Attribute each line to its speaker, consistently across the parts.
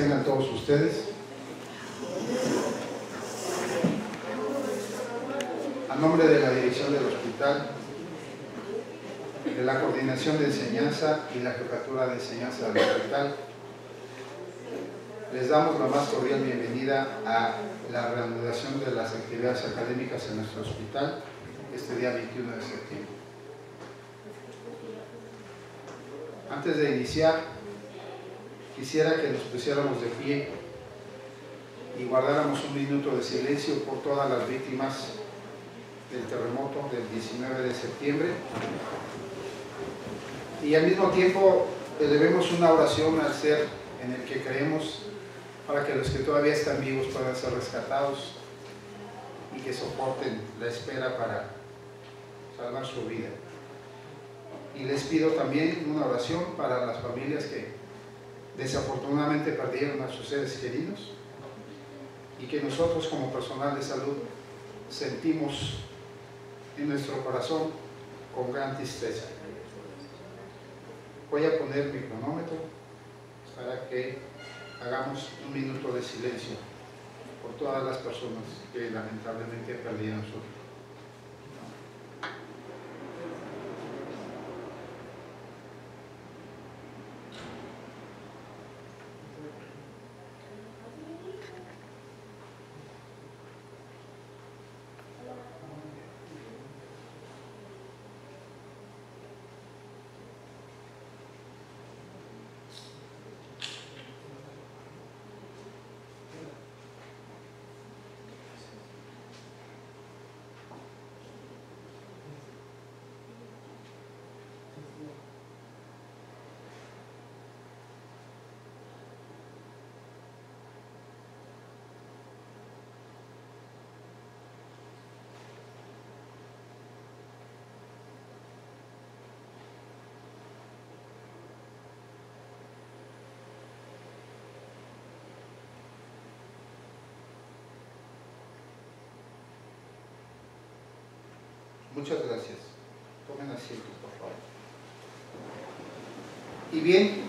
Speaker 1: Tengan todos ustedes. A nombre de la dirección del hospital, de la coordinación de enseñanza y la jefatura de enseñanza del hospital, les damos la más cordial bienvenida a la reanudación de las actividades académicas en nuestro hospital este día 21 de septiembre. Antes de iniciar, quisiera que nos pusiéramos de pie y guardáramos un minuto de silencio por todas las víctimas del terremoto del 19 de septiembre y al mismo tiempo elevemos una oración al ser en el que creemos para que los que todavía están vivos puedan ser rescatados y que soporten la espera para salvar su vida. Y les pido también una oración para las familias que desafortunadamente perdieron a sus seres queridos y que nosotros como personal de salud sentimos en nuestro corazón con gran tristeza. Voy a poner mi cronómetro para que hagamos un minuto de silencio por todas las personas que lamentablemente perdieron su vida. Muchas gracias. Tomen asiento, por favor. Y bien,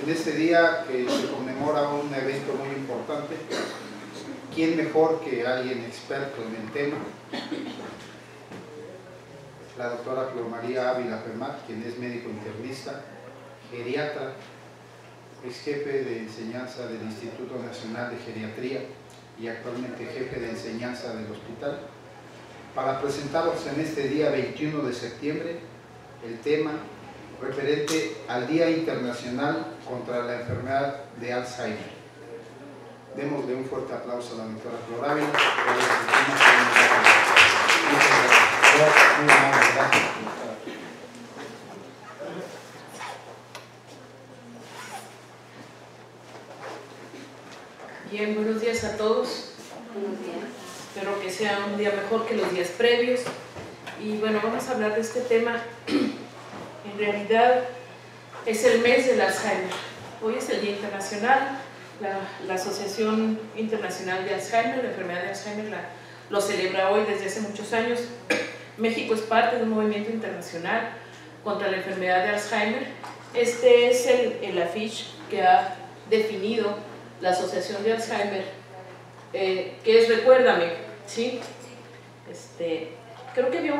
Speaker 1: en este día que se conmemora un evento muy importante, ¿quién mejor que alguien experto en el tema? La doctora Flor María Ávila Femat, quien es médico internista, geriatra, ex jefe de enseñanza del Instituto Nacional de Geriatría y actualmente jefe de enseñanza del hospital, para presentaros en este día 21 de septiembre el tema referente al Día Internacional contra la Enfermedad de Alzheimer. Démosle un fuerte aplauso a la doctora Flor Ávila.
Speaker 2: Bien, buenos días a todos.
Speaker 3: Buenos días.
Speaker 2: Espero que sea un día mejor que los días previos. Y bueno, vamos a hablar de este tema. En realidad es el mes del Alzheimer. Hoy es el Día Internacional. La Asociación Internacional de Alzheimer, la enfermedad de Alzheimer, lo celebra hoy desde hace muchos años. México es parte de un movimiento internacional contra la enfermedad de Alzheimer. Este es el afiche que ha definido la Asociación de Alzheimer, que es Recuérdame, ¿sí? Creo que había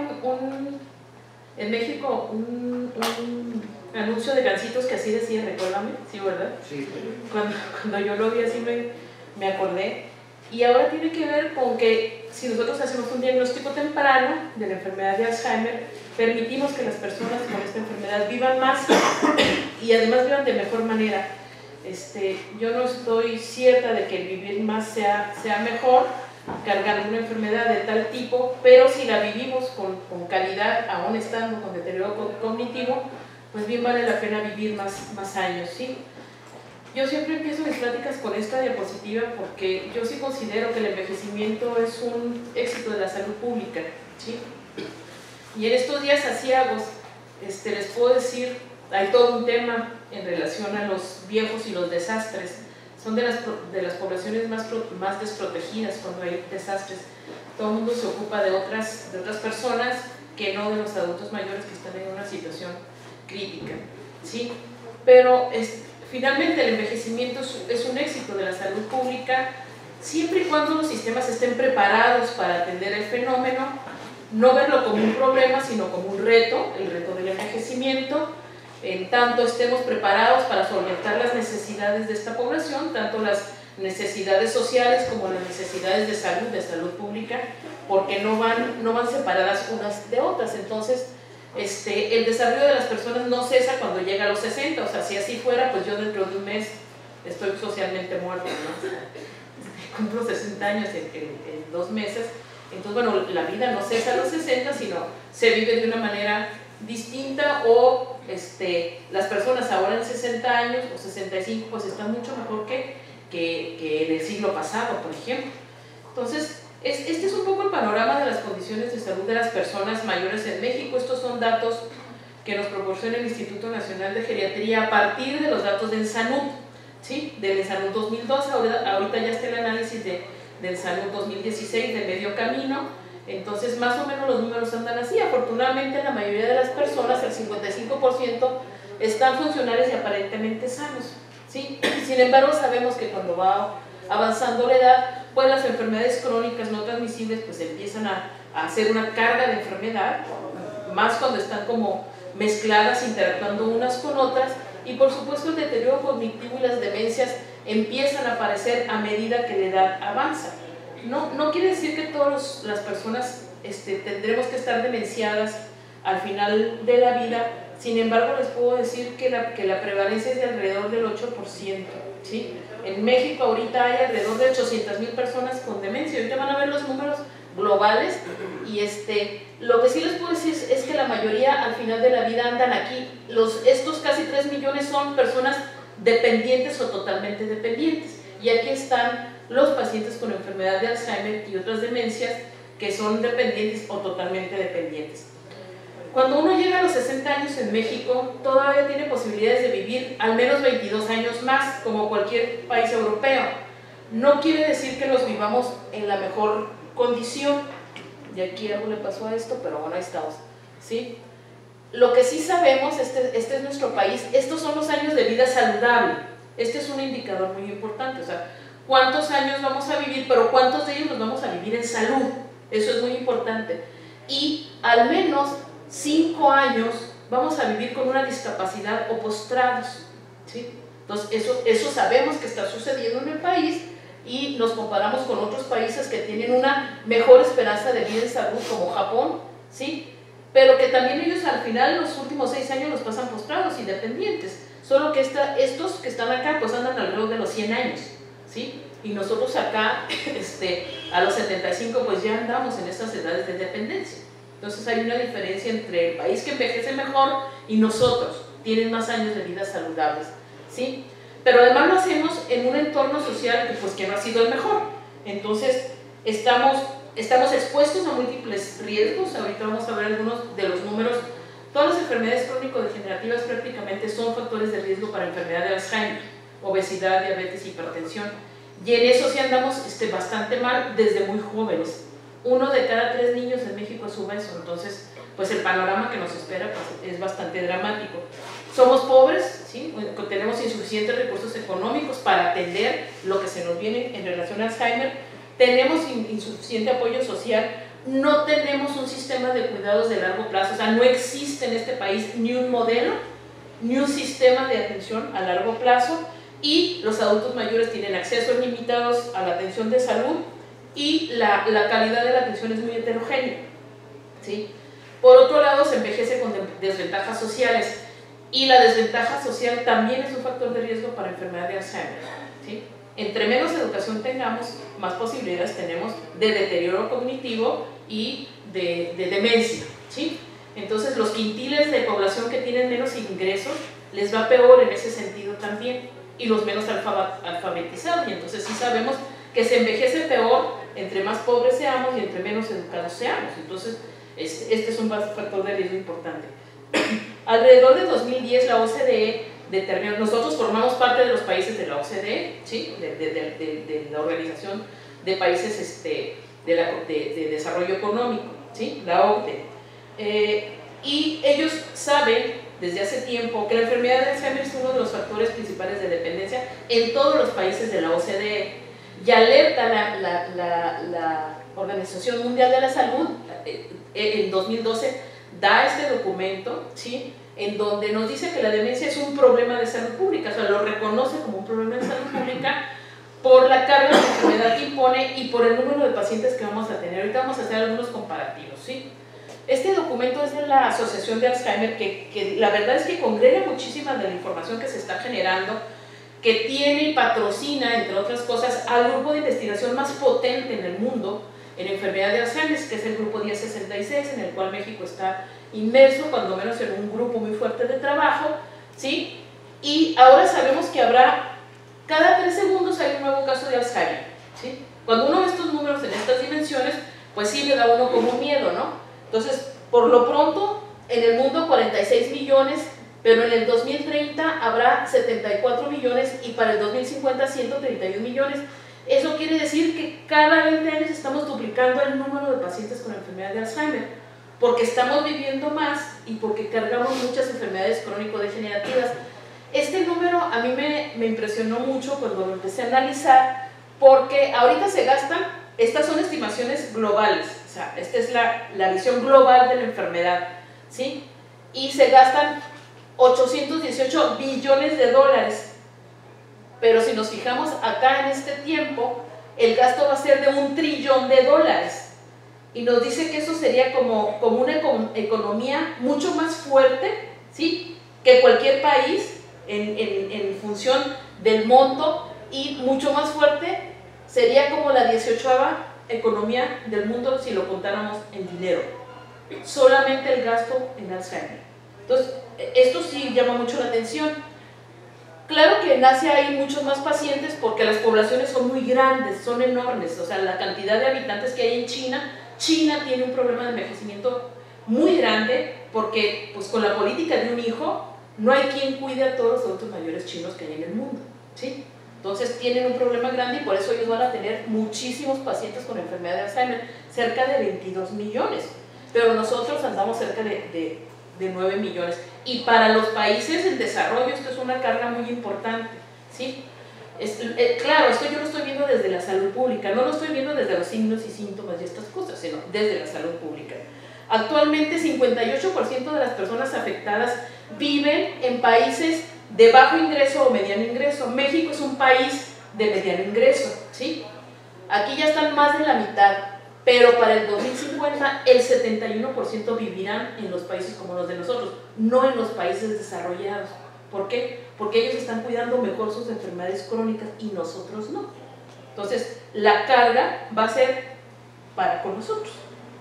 Speaker 2: en México un anuncio de Gancitos que así decía Recuérdame, ¿sí, verdad?
Speaker 1: Sí.
Speaker 2: Cuando yo lo vi así me acordé. Y ahora tiene que ver con que si nosotros hacemos un diagnóstico temprano de la enfermedad de Alzheimer, permitimos que las personas con esta enfermedad vivan más y además vivan de mejor manera. Yo no estoy cierta de que el vivir más sea mejor, cargar una enfermedad de tal tipo, pero si la vivimos con calidad, aún estando con deterioro cognitivo, pues bien vale la pena vivir más años, ¿sí? Yo siempre empiezo mis pláticas con esta diapositiva porque yo sí considero que el envejecimiento es un éxito de la salud pública, ¿sí? Y en estos días aciagos, les puedo decir, hay todo un tema en relación a los viejos y los desastres. Son de las poblaciones más desprotegidas cuando hay desastres. Todo el mundo se ocupa de otras personas que no de los adultos mayores que están en una situación crítica, ¿sí? Pero finalmente el envejecimiento es un éxito de la salud pública siempre y cuando los sistemas estén preparados para atender el fenómeno, no verlo como un problema, sino como un reto, el reto del envejecimiento. En tanto estemos preparados para solventar las necesidades de esta población, tanto las necesidades sociales como las necesidades de salud pública, porque no van separadas unas de otras. Entonces, el desarrollo de las personas no cesa cuando llega a los 60, o sea, si así fuera, pues yo dentro de un mes estoy socialmente muerto, ¿no? Cumplo 60 años en 2 meses. Entonces, bueno, la vida no cesa a los 60, sino se vive de una manera distinta, o las personas ahora en 60 años o 65 pues están mucho mejor que en el siglo pasado, por ejemplo. Entonces, este es un poco el panorama de las condiciones de salud de las personas mayores en México. Estos son datos que nos proporciona el Instituto Nacional de Geriatría a partir de los datos del SANUD, ¿sí? Del SANUD 2012, ahorita ya está el análisis del SANUD 2016 de medio camino. Entonces, más o menos los números andan así. Afortunadamente, la mayoría de las personas, el 55%, están funcionales y aparentemente sanos, ¿sí? Sin embargo, sabemos que cuando va avanzando la edad, pues las enfermedades crónicas no transmisibles pues empiezan a hacer una carga de enfermedad, más cuando están como mezcladas, interactuando unas con otras, y por supuesto el deterioro cognitivo y las demencias empiezan a aparecer a medida que la edad avanza. No quiere decir que todas las personas tendremos que estar demenciadas al final de la vida. Sin embargo, les puedo decir que la prevalencia es de alrededor del 8%, ¿sí? En México ahorita hay alrededor de 800,000 personas con demencia. Ahorita van a ver los números globales, y lo que sí les puedo decir es que la mayoría al final de la vida andan aquí. Estos casi 3 millones son personas dependientes o totalmente dependientes, y aquí están los pacientes con enfermedad de Alzheimer y otras demencias que son dependientes o totalmente dependientes. Cuando uno llega a los 60 años en México, todavía tiene posibilidades de vivir al menos 22 años más, como cualquier país europeo. No quiere decir que los vivamos en la mejor condición. Y aquí algo le pasó a esto, pero bueno, ahí estamos, ¿sí? Lo que sí sabemos, este es nuestro país, estos son los años de vida saludable. Este es un indicador muy importante, o sea, cuántos años vamos a vivir, pero cuántos de ellos los vamos a vivir en salud. Eso es muy importante. Y al menos 5 años vamos a vivir con una discapacidad o postrados, ¿sí? Entonces, eso sabemos que está sucediendo en el país, y nos comparamos con otros países que tienen una mejor esperanza de vida en salud, como Japón, ¿sí? Pero que también ellos al final, los últimos 6 años, los pasan postrados y dependientes. Solo que estos que están acá, pues andan alrededor de los 100 años, ¿sí? Y nosotros acá, a los 75, pues ya andamos en estas edades de dependencia. Entonces hay una diferencia entre el país que envejece mejor y nosotros, tienen más años de vida saludables, ¿sí? Pero además lo hacemos en un entorno social que no ha sido el mejor. Entonces estamos expuestos a múltiples riesgos. Ahorita vamos a ver algunos de los números. Todas las enfermedades crónico-degenerativas prácticamente son factores de riesgo para enfermedad de Alzheimer, obesidad, diabetes, hipertensión. Y en eso sí andamos bastante mal desde muy jóvenes. 1 de cada 3 niños en México es obeso. Entonces, pues el panorama que nos espera pues, es bastante dramático. Somos pobres, ¿sí? Tenemos insuficientes recursos económicos para atender lo que se nos viene en relación a Alzheimer. Tenemos insuficiente apoyo social. No tenemos un sistema de cuidados de largo plazo. O sea, no existe en este país ni un modelo, ni un sistema de atención a largo plazo. Y los adultos mayores tienen accesos limitados a la atención de salud, y la calidad de la atención es muy heterogénea, ¿sí? Por otro lado, se envejece con desventajas sociales, y la desventaja social también es un factor de riesgo para enfermedad de Alzheimer, ¿sí? Entre menos educación tengamos, más posibilidades tenemos de deterioro cognitivo y de demencia, ¿sí? Entonces, los quintiles de población que tienen menos ingresos les va peor en ese sentido también, y los menos alfabetizados. Y entonces sí sabemos que se envejece peor entre más pobres seamos y entre menos educados seamos. Entonces, este es un factor de riesgo importante. Alrededor de 2010 la OCDE determinó, nosotros formamos parte de los países de la OCDE, ¿sí? de la Organización de Países de Desarrollo Económico, ¿sí? La OCDE. Y ellos saben desde hace tiempo que la enfermedad de Alzheimer es uno de los factores principales de dependencia en todos los países de la OCDE, y alerta la Organización Mundial de la Salud en 2012 da este documento, ¿sí?, en donde nos dice que la demencia es un problema de salud pública, o sea, lo reconoce como un problema de salud pública por la carga de la enfermedad que impone y por el número de pacientes que vamos a tener. Ahorita vamos a hacer algunos comparativos, ¿sí? Este documento es de la Asociación de Alzheimer, que la verdad es que congrega muchísima de la información que se está generando, que tiene y patrocina, entre otras cosas, al grupo de investigación más potente en el mundo en enfermedad de Alzheimer, que es el grupo 1066, en el cual México está inmerso, cuando menos en un grupo muy fuerte de trabajo, ¿sí? Y ahora sabemos que habrá, cada 3 segundos hay un nuevo caso de Alzheimer, ¿sí? Cuando uno ve estos números en estas dimensiones, pues sí le da a uno como miedo, ¿no? Entonces, por lo pronto, en el mundo 46 millones, pero en el 2030 habrá 74 millones y para el 2050 131 millones. Eso quiere decir que cada 20 años estamos duplicando el número de pacientes con enfermedad de Alzheimer, porque estamos viviendo más y porque cargamos muchas enfermedades crónico-degenerativas. Este número a mí me impresionó mucho cuando lo empecé a analizar, porque ahorita se gastan, estas son estimaciones globales, o sea, esta es la visión global de la enfermedad, ¿sí? Y se gastan 818 billones de dólares. Pero si nos fijamos acá en este tiempo, el gasto va a ser de $1 trillón. Y nos dice que eso sería como una economía mucho más fuerte, ¿sí?, que cualquier país en función del monto, y mucho más fuerte sería como la 18ª economía del mundo si lo contáramos en dinero. Solamente el gasto en Alzheimer. Entonces, esto sí llama mucho la atención. Claro que en Asia hay muchos más pacientes porque las poblaciones son muy grandes, son enormes, o sea, la cantidad de habitantes que hay en China tiene un problema de envejecimiento muy grande porque pues con la política de un hijo no hay quien cuide a todos los adultos mayores chinos que hay en el mundo, ¿sí? Entonces tienen un problema grande y por eso ellos van a tener muchísimos pacientes con enfermedad de Alzheimer, cerca de 22 millones, pero nosotros andamos cerca de 9 millones. Y para los países en desarrollo esto es una carga muy importante, ¿sí? Claro, esto yo lo estoy viendo desde la salud pública, no lo estoy viendo desde los signos y síntomas y estas cosas, sino desde la salud pública. Actualmente 58% de las personas afectadas viven en países de bajo ingreso o mediano ingreso. México es un país de mediano ingreso, ¿sí? Aquí ya están más de la mitad, pero para el 2050 el 71% vivirán en los países como los de nosotros, no en los países desarrollados. ¿Por qué? Porque ellos están cuidando mejor sus enfermedades crónicas y nosotros no. Entonces, la carga va a ser para con nosotros.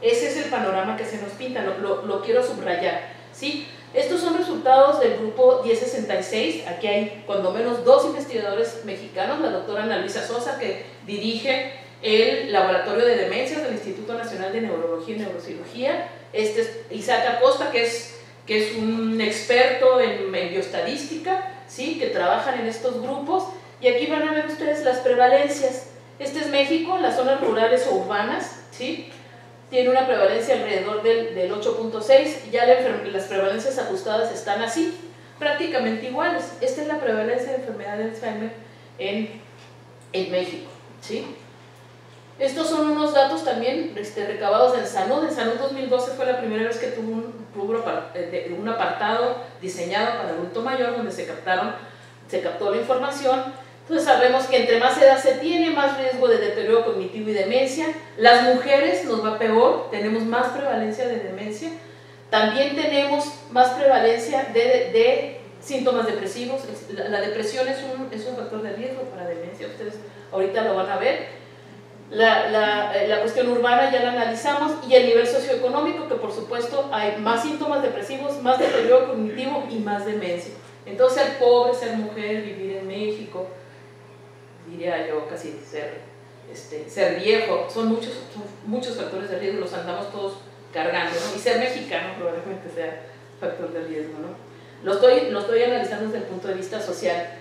Speaker 2: Ese es el panorama que se nos pinta, lo quiero subrayar, ¿sí? Estos son resultados del grupo 1066. Aquí hay cuando menos 2 investigadores mexicanos, la doctora Ana Luisa Sosa, que dirige el Laboratorio de Demencias del Instituto Nacional de Neurología y Neurocirugía, Isaac Acosta, que es un experto en bioestadística, ¿sí?, que trabajan en estos grupos, y aquí van a ver ustedes las prevalencias. Este es México, las zonas rurales o urbanas, ¿sí?, tiene una prevalencia alrededor del 8.6, ya las prevalencias ajustadas están así, prácticamente iguales. Esta es la prevalencia de enfermedad de Alzheimer en México, ¿sí? Estos son unos datos también recabados en Sanud. En Sanud 2012 fue la primera vez que tuvo un apartado diseñado para adulto mayor donde se captó la información. Entonces sabemos que entre más edad se tiene, más riesgo de deterioro cognitivo y demencia. Las mujeres nos va peor, tenemos más prevalencia de demencia. También tenemos más prevalencia de síntomas depresivos. La depresión es un factor de riesgo para demencia, ustedes ahorita lo van a ver. La cuestión urbana ya la analizamos, y el nivel socioeconómico, que por supuesto hay más síntomas depresivos, más deterioro cognitivo y más demencia. Entonces ser pobre, ser mujer, vivir en México, diría yo casi ser viejo, son muchos factores de riesgo, los andamos todos cargando, ¿no? Y ser mexicano probablemente sea factor de riesgo, ¿no? Lo estoy analizando desde el punto de vista social.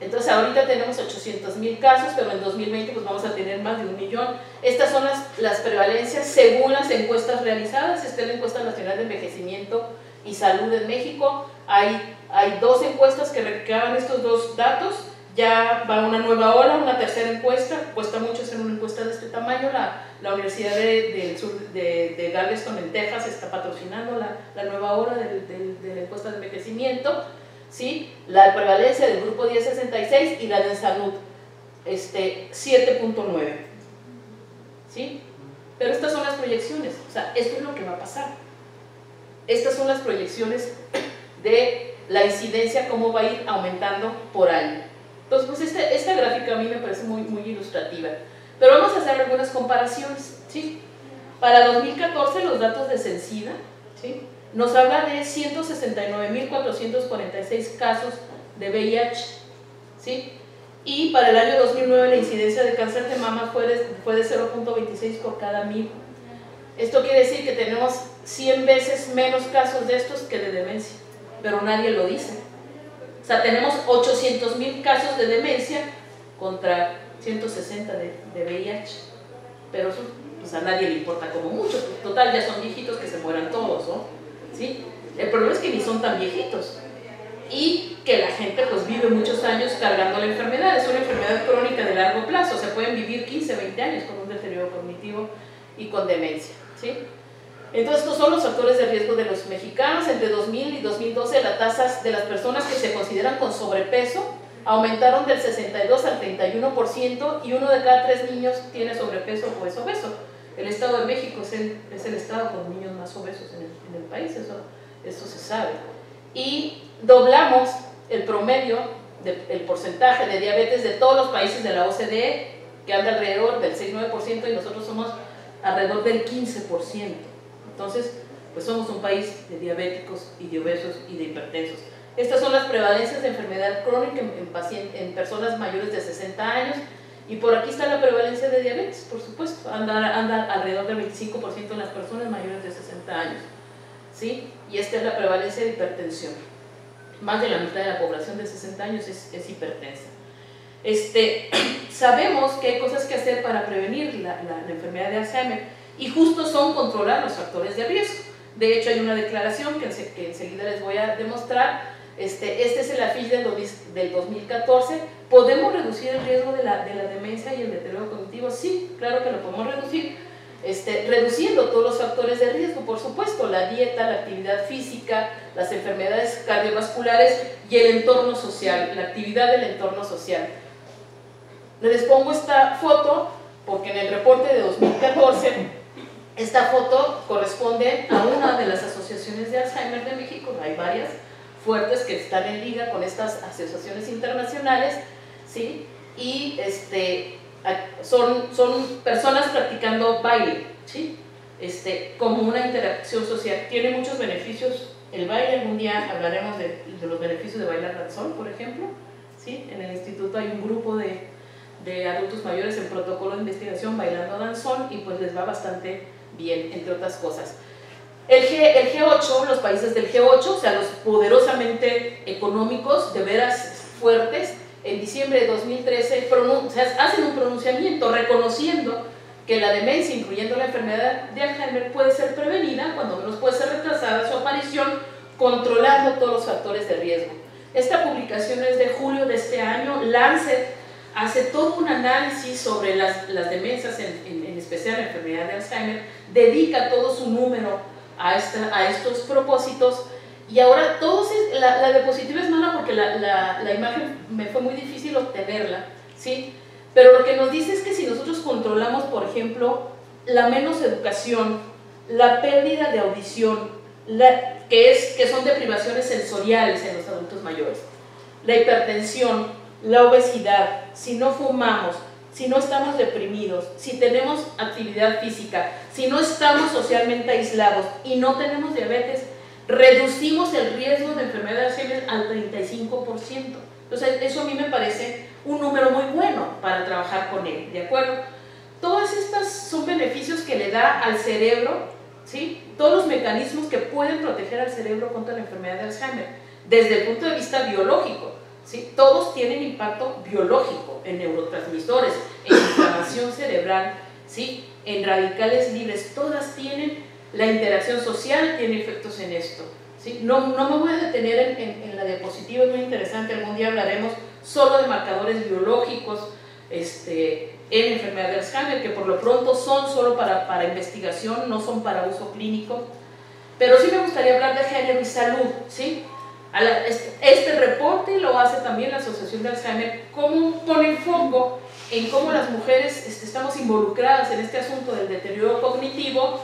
Speaker 2: Entonces ahorita tenemos 800,000 casos, pero en 2020 pues vamos a tener más de 1 millón. Estas son las prevalencias según las encuestas realizadas. Esta es la encuesta nacional de envejecimiento y salud en México. Hay 2 encuestas que recaban estos 2 datos, ya va una nueva ola, una tercera encuesta, cuesta mucho hacer una encuesta de este tamaño, la Universidad del Sur de Galveston en Texas está patrocinando la nueva ola de la encuesta de envejecimiento, ¿sí? La prevalencia del grupo 10-66 y la de salud, 7.9, ¿sí? Pero estas son las proyecciones, o sea, esto es lo que va a pasar. Estas son las proyecciones de la incidencia, cómo va a ir aumentando por año. Entonces, pues esta gráfica a mí me parece muy ilustrativa. Pero vamos a hacer algunas comparaciones, ¿sí? Para 2014 los datos de Censida, ¿sí?, nos habla de 169.446 casos de VIH, ¿sí? Y para el año 2009 la incidencia de cáncer de mama fue de 0.26 por cada 1000. Esto quiere decir que tenemos 100 veces menos casos de estos que de demencia, pero nadie lo dice. O sea, tenemos 800.000 casos de demencia contra 160 de VIH, pero eso pues a nadie le importa como mucho, pues, total ya son viejitos que se mueran todos, ¿no? ¿Sí? El problema es que ni son tan viejitos y que la gente pues vive muchos años cargando la enfermedad. Es una enfermedad crónica de largo plazo, o sea, pueden vivir 15, 20 años con un deterioro cognitivo y con demencia, ¿sí? Entonces, estos son los factores de riesgo de los mexicanos. Entre 2000 y 2012, las tasas de las personas que se consideran con sobrepeso aumentaron del 62 al 31% y 1 de cada 3 niños tiene sobrepeso o es obeso. El Estado de México es el estado con niños más obesos en el país, eso se sabe. Y doblamos el promedio, el porcentaje de diabetes de todos los países de la OCDE, que anda alrededor del 6-9%, y nosotros somos alrededor del 15%. Entonces, pues somos un país de diabéticos y de obesos y de hipertensos. Estas son las prevalencias de enfermedad crónica en personas mayores de 60 años, y por aquí está la prevalencia de diabetes, por supuesto, anda alrededor del 25% en las personas mayores de 60 años, ¿sí? Y esta es la prevalencia de hipertensión. Más de la mitad de la población de 60 años es hipertensa. Sabemos que hay cosas que hacer para prevenir la enfermedad de Alzheimer, y justo son controlar los factores de riesgo. De hecho, hay una declaración que enseguida les voy a demostrar. Este es el afiche del 2014. ¿Podemos reducir el riesgo de la demencia y el deterioro cognitivo? Sí, claro que lo podemos reducir, reduciendo todos los factores de riesgo, por supuesto, la dieta, la actividad física, las enfermedades cardiovasculares y el entorno social, la actividad del entorno social. Les pongo esta foto porque en el reporte de 2014 esta foto corresponde a una de las asociaciones de Alzheimer de México. Hay varias fuertes que están en liga con estas asociaciones internacionales, ¿sí? Y son personas practicando baile, ¿sí? Como una interacción social. Tiene muchos beneficios el baile. Algún día hablaremos de los beneficios de bailar danzón, por ejemplo, ¿sí? En el instituto hay un grupo de adultos mayores en protocolo de investigación bailando danzón, y pues les va bastante bien, entre otras cosas. El G8, los países del G8, o sea, los poderosamente económicos, de veras fuertes, en diciembre de 2013 hacen un pronunciamiento reconociendo que la demencia, incluyendo la enfermedad de Alzheimer, puede ser prevenida, cuando menos puede ser retrasada su aparición, controlando todos los factores de riesgo. Esta publicación es de julio de este año. Lancet hace todo un análisis sobre las demencias, en especial la enfermedad de Alzheimer, dedica todo su número a estos propósitos. Y ahora la diapositiva es mala porque la imagen me fue muy difícil obtenerla, ¿sí? Pero lo que nos dice es que si nosotros controlamos, por ejemplo, la menos educación, la pérdida de audición, que son deprivaciones sensoriales en los adultos mayores, la hipertensión, la obesidad, si no fumamos, si no estamos deprimidos, si tenemos actividad física, si no estamos socialmente aislados y no tenemos diabetes, reducimos el riesgo de enfermedad de Alzheimer al 35%. Entonces, eso a mí me parece un número muy bueno para trabajar con él, ¿de acuerdo? Todas estas son beneficios que le da al cerebro, ¿sí? Todos los mecanismos que pueden proteger al cerebro contra la enfermedad de Alzheimer, desde el punto de vista biológico, ¿sí? Todos tienen impacto biológico en neurotransmisores, en inflamación cerebral, ¿sí? En radicales libres. Todas tienen la interacción social, tiene efectos en esto, ¿sí? No me voy a detener en la diapositiva, es muy interesante, algún día hablaremos solo de marcadores biológicos en enfermedad de Alzheimer, que por lo pronto son solo para investigación, no son para uso clínico, pero sí me gustaría hablar de género y salud, ¿sí? Este reporte lo hace también la Asociación de Alzheimer, cómo pone el foco en cómo las mujeres estamos involucradas en este asunto del deterioro cognitivo,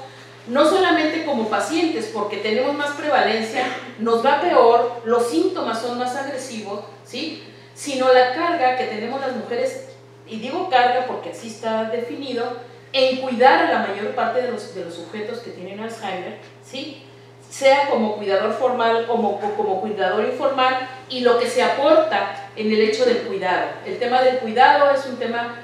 Speaker 2: no solamente como pacientes, porque tenemos más prevalencia, nos va peor, los síntomas son más agresivos, ¿sí? Sino la carga que tenemos las mujeres, y digo carga porque así está definido, en cuidar a la mayor parte de los sujetos que tienen Alzheimer, ¿sí? Sea como cuidador formal, como cuidador informal, y lo que se aporta en el hecho del cuidado. El tema del cuidado es un tema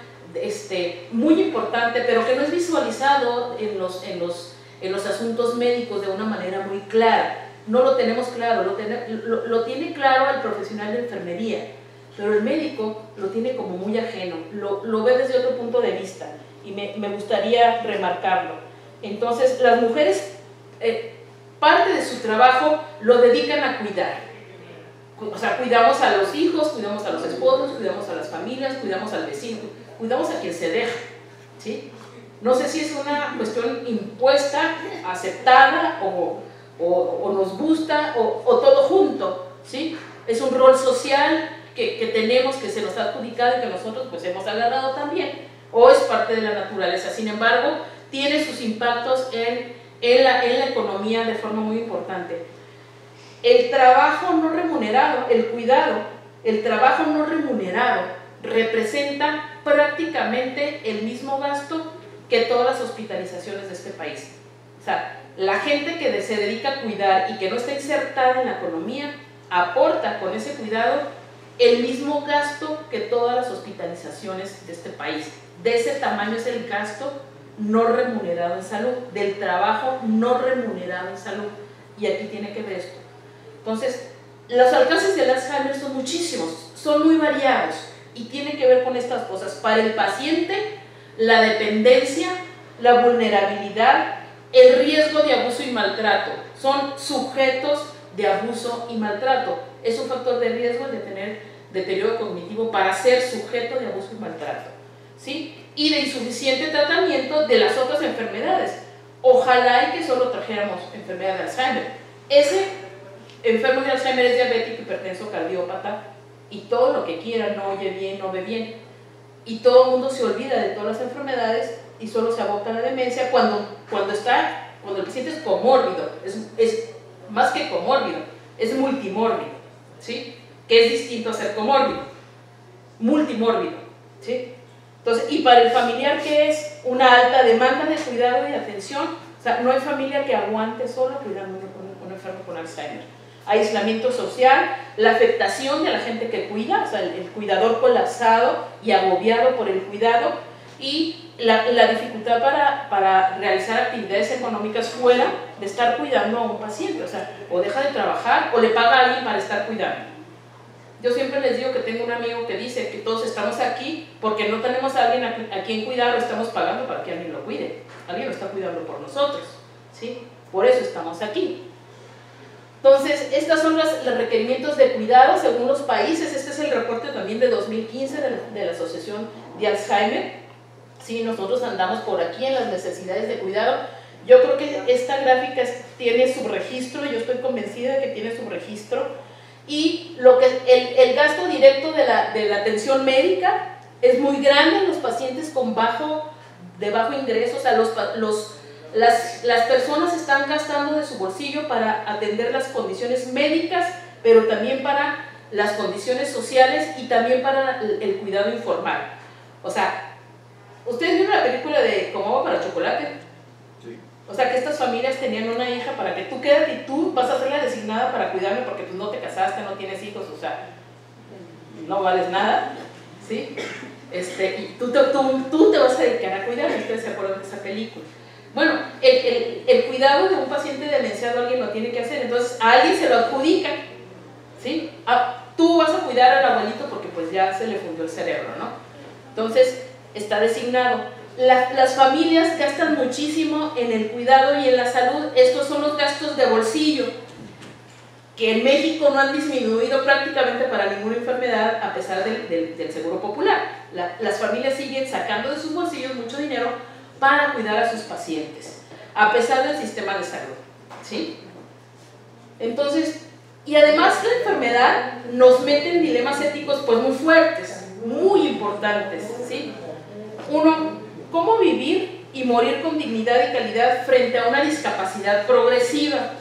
Speaker 2: muy importante, pero que no es visualizado en los asuntos médicos de una manera muy clara. No lo tenemos claro, lo tiene claro el profesional de enfermería, pero el médico lo tiene como muy ajeno, lo ve desde otro punto de vista, y me gustaría remarcarlo. Entonces, las mujeres, parte de su trabajo lo dedican a cuidar. O sea, cuidamos a los hijos, cuidamos a los esposos, cuidamos a las familias, cuidamos al vecino, cuidamos a quien se deja, ¿sí? No sé si es una cuestión impuesta, aceptada, o nos gusta, o todo junto, ¿sí? Es un rol social que tenemos, que se nos ha adjudicado y que nosotros pues hemos agarrado también, o es parte de la naturaleza. Sin embargo, tiene sus impactos en la economía de forma muy importante. El trabajo no remunerado, el cuidado, el trabajo no remunerado representa prácticamente el mismo gasto que todas las hospitalizaciones de este país. O sea, la gente que se dedica a cuidar y que no está insertada en la economía aporta con ese cuidado el mismo gasto que todas las hospitalizaciones de este país. De ese tamaño es el gasto no remunerado en salud, del trabajo no remunerado en salud, y aquí tiene que ver esto. Entonces, los alcances del Alzheimer son muchísimos, son muy variados, y tienen que ver con estas cosas. Para el paciente, la dependencia, la vulnerabilidad, el riesgo de abuso y maltrato, son sujetos de abuso y maltrato. Es un factor de riesgo de tener deterioro cognitivo para ser sujeto de abuso y maltrato, ¿sí? Y de insuficiente tratamiento de las otras enfermedades. Ojalá y que solo trajéramos enfermedad de Alzheimer. Ese enfermo de Alzheimer es diabético, hipertenso, cardiópata, y todo lo que quiera, no oye bien, no ve bien. Y todo el mundo se olvida de todas las enfermedades y solo se aboca a la demencia cuando el paciente es comórbido, es más que comórbido, es multimórbido, ¿sí? Que es distinto a ser comórbido, multimórbido, ¿sí? Entonces, y para el familiar, que es una alta demanda de cuidado y de atención, o sea, no hay familia que aguante solo cuidando a un enfermo con Alzheimer. Aislamiento social, la afectación de la gente que cuida, o sea, el cuidador colapsado y agobiado por el cuidado, y la dificultad para realizar actividades económicas fuera de estar cuidando a un paciente. O sea, o deja de trabajar o le paga a alguien para estar cuidando. Yo siempre les digo que tengo un amigo que dice que todos estamos aquí porque no tenemos a alguien a quien cuidar, o estamos pagando para que alguien lo cuide. Alguien lo está cuidando por nosotros, ¿sí? Por eso estamos aquí. Entonces, estos son los requerimientos de cuidado según los países. Este es el reporte también de 2015 de la Asociación de Alzheimer. Sí, nosotros andamos por aquí en las necesidades de cuidado. Yo creo que esta gráfica tiene subregistro, yo estoy convencida de que tiene subregistro. Y el gasto directo de la atención médica es muy grande en los pacientes de bajo ingreso. O sea, las personas están gastando de su bolsillo para atender las condiciones médicas, pero también para las condiciones sociales y también para el cuidado informal. O sea, ¿ustedes vieron la película de Como agua para chocolate? Sí. O sea, que estas familias tenían una hija para que tú quedes y tú vas a ser la designada para cuidarme porque pues no te casaste, no tienes hijos, o sea, no vales nada, ¿sí? Y tú te vas a dedicar a cuidarme. ¿Ustedes se acuerdan de esa película? Bueno, el cuidado de un paciente demenciado alguien lo tiene que hacer, entonces a alguien se lo adjudica, ¿sí? Tú vas a cuidar al abuelito porque pues ya se le fundió el cerebro, ¿no? Entonces está designado. Las familias gastan muchísimo en el cuidado y en la salud. Estos son los gastos de bolsillo. que en México no han disminuido prácticamente para ninguna enfermedad a pesar del Seguro Popular. Las familias siguen sacando de sus bolsillos mucho dinero para cuidar a sus pacientes, a pesar del sistema de salud, ¿sí? Entonces, y además la enfermedad nos mete en dilemas éticos pues muy fuertes, muy importantes, ¿sí? Uno, ¿cómo vivir y morir con dignidad y calidad frente a una discapacidad progresiva?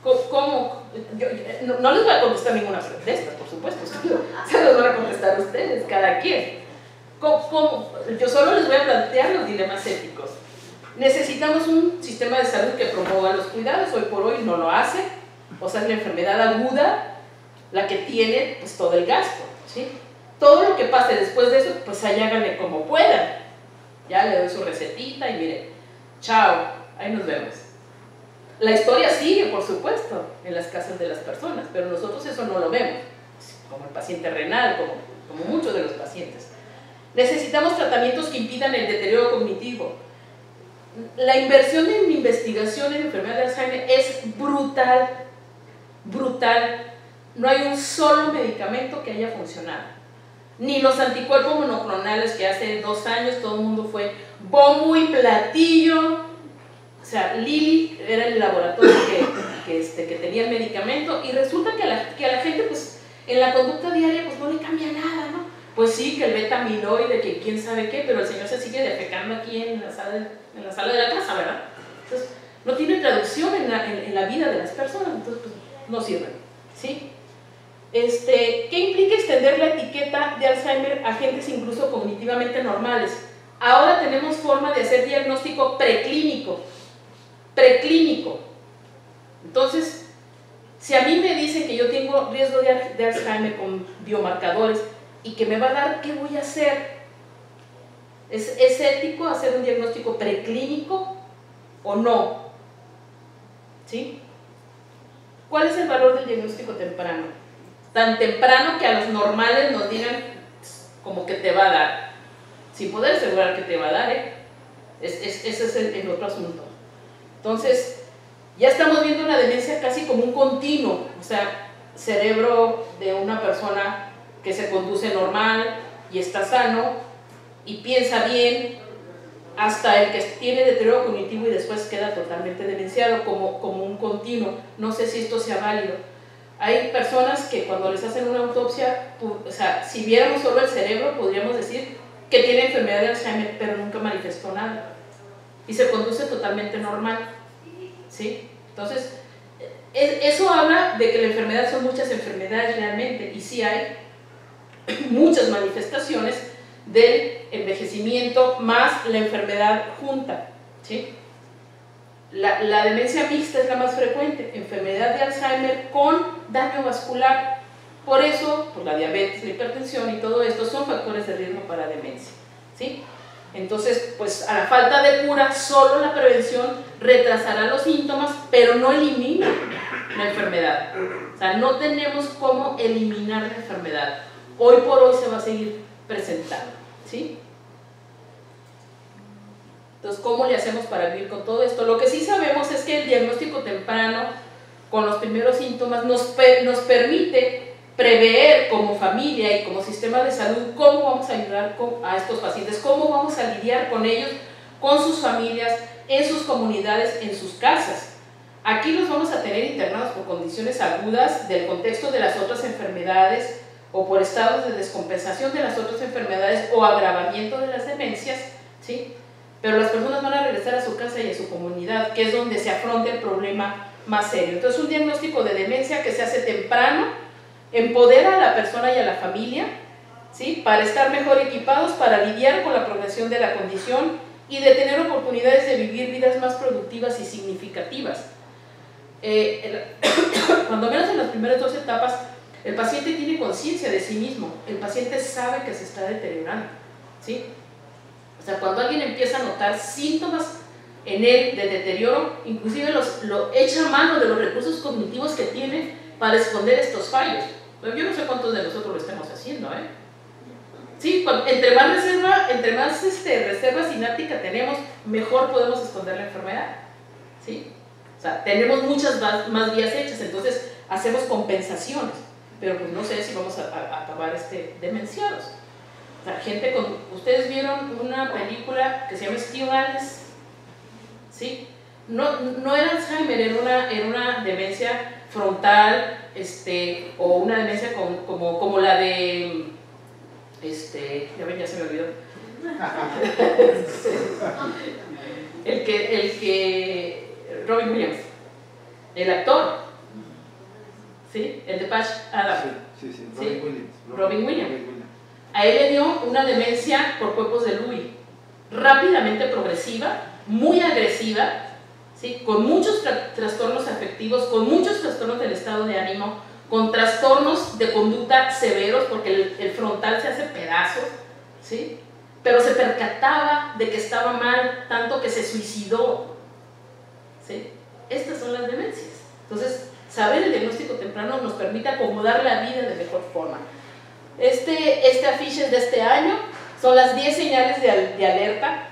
Speaker 2: ¿Cómo? No les voy a contestar ninguna pregunta de estas, por supuesto, se los van a contestar ustedes, cada quien. Yo solo les voy a plantear los dilemas éticos. Necesitamos un sistema de salud que promueva los cuidados, hoy por hoy no lo hace, o sea, es la enfermedad aguda la que tiene pues todo el gasto, ¿sí? Todo lo que pase después de eso, pues ahí háganle como puedan. Ya le doy su recetita y miren, chao, ahí nos vemos. La historia sigue, por supuesto, en las casas de las personas, pero nosotros eso no lo vemos, como el paciente renal, como muchos de los pacientes. Necesitamos tratamientos que impidan el deterioro cognitivo. La inversión en investigación en enfermedad de Alzheimer es brutal, brutal. No hay un solo medicamento que haya funcionado. Ni los anticuerpos monoclonales que hace 2 años todo el mundo fue bombo y platillo. O sea, Lilly era el laboratorio que tenía el medicamento y resulta que a la gente pues en la conducta diaria pues no le cambia nada, ¿no? Pues sí, que el beta-amiloide, que quién sabe qué, pero el señor se sigue defecando aquí en la sala de la casa, ¿verdad? Entonces, no tiene traducción en la vida de las personas, entonces pues no sirven, ¿sí? ¿Qué implica extender la etiqueta de Alzheimer a agentes incluso cognitivamente normales? Ahora tenemos forma de hacer diagnóstico preclínico. Entonces, si a mí me dicen que yo tengo riesgo de Alzheimer con biomarcadores y que me va a dar, ¿qué voy a hacer? ¿Es ético hacer un diagnóstico preclínico o no? ¿Sí? ¿Cuál es el valor del diagnóstico temprano? Tan temprano que a los normales nos digan como que te va a dar, sin poder asegurar que te va a dar, ¿eh? Ese es el otro asunto. Entonces, ya estamos viendo la demencia casi como un continuo, o sea, cerebro de una persona que se conduce normal y está sano y piensa bien, hasta el que tiene deterioro cognitivo y después queda totalmente demenciado como un continuo. No sé si esto sea válido. Hay personas que cuando les hacen una autopsia, o sea, si viéramos solo el cerebro, podríamos decir que tiene enfermedad de Alzheimer, pero nunca manifestó nada. Y se conduce totalmente normal, ¿sí? Entonces, eso habla de que la enfermedad son muchas enfermedades realmente, y sí hay muchas manifestaciones del envejecimiento más la enfermedad junta, ¿sí? La demencia mixta es la más frecuente, enfermedad de Alzheimer con daño vascular. Por eso, pues la diabetes, la hipertensión y todo esto son factores de riesgo para demencia, ¿sí? Entonces, pues a la falta de cura, solo la prevención retrasará los síntomas, pero no elimina la enfermedad. O sea, no tenemos cómo eliminar la enfermedad. Hoy por hoy se va a seguir presentando, ¿sí? Entonces, ¿cómo le hacemos para vivir con todo esto? Lo que sí sabemos es que el diagnóstico temprano, con los primeros síntomas, nos permite prever como familia y como sistema de salud cómo vamos a ayudar a estos pacientes, cómo vamos a lidiar con ellos, con sus familias, en sus comunidades, en sus casas. Aquí los vamos a tener internados por condiciones agudas del contexto de las otras enfermedades o por estados de descompensación de las otras enfermedades o agravamiento de las demencias, ¿sí? Pero las personas van a regresar a su casa y a su comunidad, que es donde se afronta el problema más serio. Entonces, un diagnóstico de demencia que se hace temprano empodera a la persona y a la familia, ¿sí? Para estar mejor equipados para lidiar con la progresión de la condición y de tener oportunidades de vivir vidas más productivas y significativas. Cuando menos en las primeras 2 etapas, el paciente tiene conciencia de sí mismo, el paciente sabe que se está deteriorando, ¿sí? O sea, cuando alguien empieza a notar síntomas en él de deterioro, inclusive lo echa a mano de los recursos cognitivos que tiene para esconder estos fallos. Pero yo no sé cuántos de nosotros lo estemos haciendo, ¿eh? Sí, entre más reserva sináptica tenemos, mejor podemos esconder la enfermedad, ¿sí? O sea, tenemos muchas más vías hechas, entonces hacemos compensaciones, pero pues no sé si vamos a acabar demenciados. O sea, gente con... ¿Ustedes vieron una película que se llama Steel Alice? ¿Sí? No era Alzheimer, era una demencia frontal, o una demencia como la de... ya ven, ya se me olvidó. el que Robin Williams, el actor, ¿sí? El de Patch Adams.
Speaker 1: Sí,
Speaker 2: Robin Williams. A él le dio una demencia por cuerpos de Lewy, rápidamente progresiva, muy agresiva, ¿sí? Con muchos trastornos afectivos, con muchos trastornos del estado de ánimo, con trastornos de conducta severos, porque el frontal se hace pedazos, ¿sí? Pero se percataba de que estaba mal, tanto que se suicidó, ¿sí? Estas son las demencias. Entonces, saber el diagnóstico temprano nos permite acomodar la vida de mejor forma. Este afiche es de este año, son las 10 señales de alerta.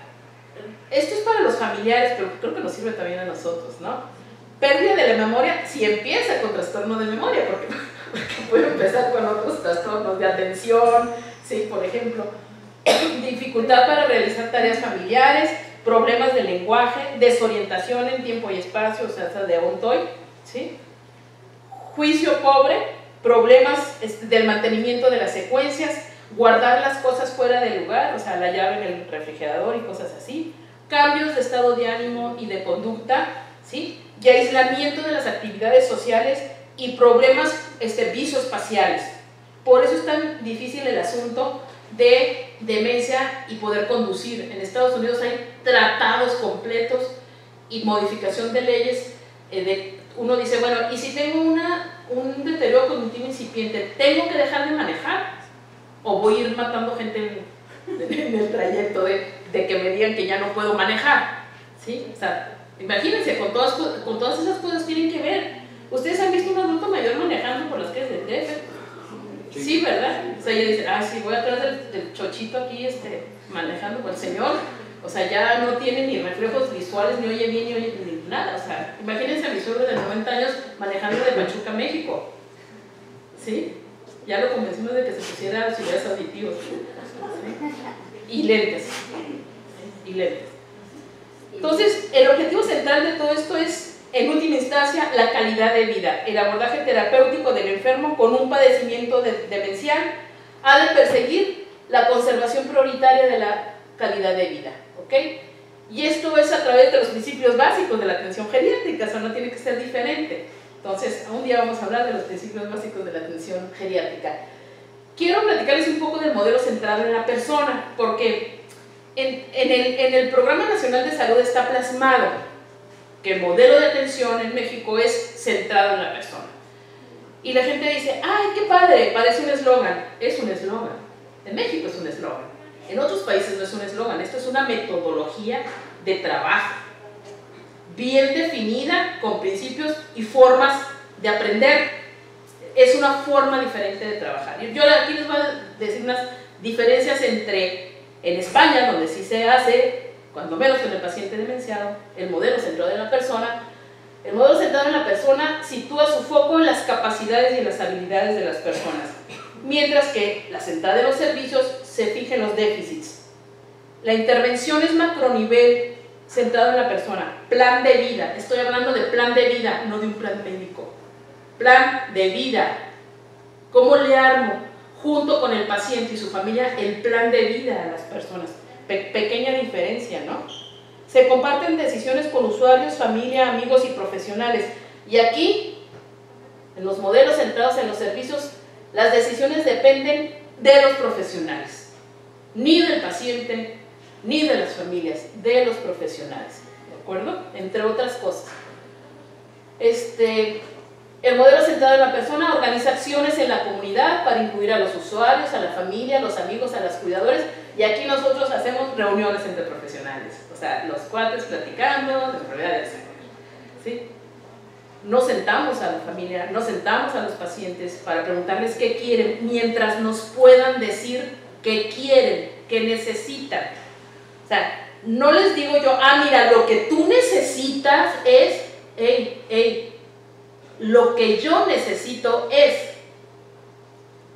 Speaker 2: Esto es para los familiares, pero creo que nos sirve también a nosotros, ¿no? Pérdida de la memoria, si empieza con trastorno de memoria, porque puede empezar con otros trastornos de atención, ¿sí? Por ejemplo, dificultad para realizar tareas familiares, problemas de lenguaje, desorientación en tiempo y espacio, o sea, de ontoy, ¿sí? Juicio pobre, problemas del mantenimiento de las secuencias, guardar las cosas fuera del lugar, o sea, la llave en el refrigerador y cosas así, cambios de estado de ánimo y de conducta, ¿sí? Y aislamiento de las actividades sociales y problemas visoespaciales. Por eso es tan difícil el asunto de demencia y poder conducir. En Estados Unidos hay tratados completos y modificación de leyes. Uno dice, bueno, ¿y si tengo un deterioro cognitivo incipiente, tengo que dejar de manejar? ¿O voy a ir matando gente en el trayecto de que me digan que ya no puedo manejar? ¿Sí? O sea, imagínense, con todas esas cosas tienen que ver. ¿Ustedes han visto un adulto mayor manejando por las calles del DF? Sí, ¿verdad? O sea, ellos dicen, sí, voy atrás del chochito aquí manejando con el señor. O sea, ya no tiene ni reflejos visuales, ni oye bien, ni oye ni nada. O sea, imagínense a mi suegro de 90 años manejando de Pachuca, México. ¿Sí? Ya lo convencimos de que se pusiera auxiliares auditivos. ¿Sí? Y lentes. ¿Sí? Y lentes. Entonces, el objetivo central de todo esto es, en última instancia, la calidad de vida. El abordaje terapéutico del enfermo con un padecimiento demencial ha de perseguir la conservación prioritaria de la calidad de vida. ¿Ok? Y esto es a través de los principios básicos de la atención geriátrica, o sea, no tiene que ser diferente. Entonces, un día vamos a hablar de los principios básicos de la atención geriátrica. Quiero platicarles un poco del modelo centrado en la persona, porque en el Programa Nacional de Salud está plasmado que el modelo de atención en México es centrado en la persona. Y la gente dice, ¡ay, qué padre! Parece un eslogan. Es un eslogan. En México es un eslogan. En otros países no es un eslogan. Esto es una metodología de trabajo bien definida, con principios y formas de aprender. Es una forma diferente de trabajar. Yo aquí les voy a decir unas diferencias entre en España, donde sí se hace, cuando menos con el paciente demenciado, el modelo centrado en la persona. El modelo centrado en la persona sitúa su foco en las capacidades y en las habilidades de las personas, mientras que la centrada en los servicios se fija en los déficits. La intervención es macronivel, centrado en la persona. Plan de vida, estoy hablando de plan de vida, no de un plan médico. Plan de vida. ¿Cómo le armo, junto con el paciente y su familia, el plan de vida a las personas? Pequeña diferencia, ¿no? Se comparten decisiones con usuarios, familia, amigos y profesionales. Y aquí, en los modelos centrados en los servicios, las decisiones dependen de los profesionales. Ni del paciente, ni de las familias, de los profesionales, ¿de acuerdo? Entre otras cosas. El modelo centrado en la persona organiza acciones en la comunidad para incluir a los usuarios, a la familia, a los amigos, a los cuidadores, y aquí nosotros hacemos reuniones entre profesionales, o sea, los cuates platicando de enfermedades, ¿sí? Nos sentamos a la familia, nos sentamos a los pacientes para preguntarles qué quieren, mientras nos puedan decir qué quieren, qué necesitan. O sea, no les digo yo, mira, lo que tú necesitas es, lo que yo necesito es,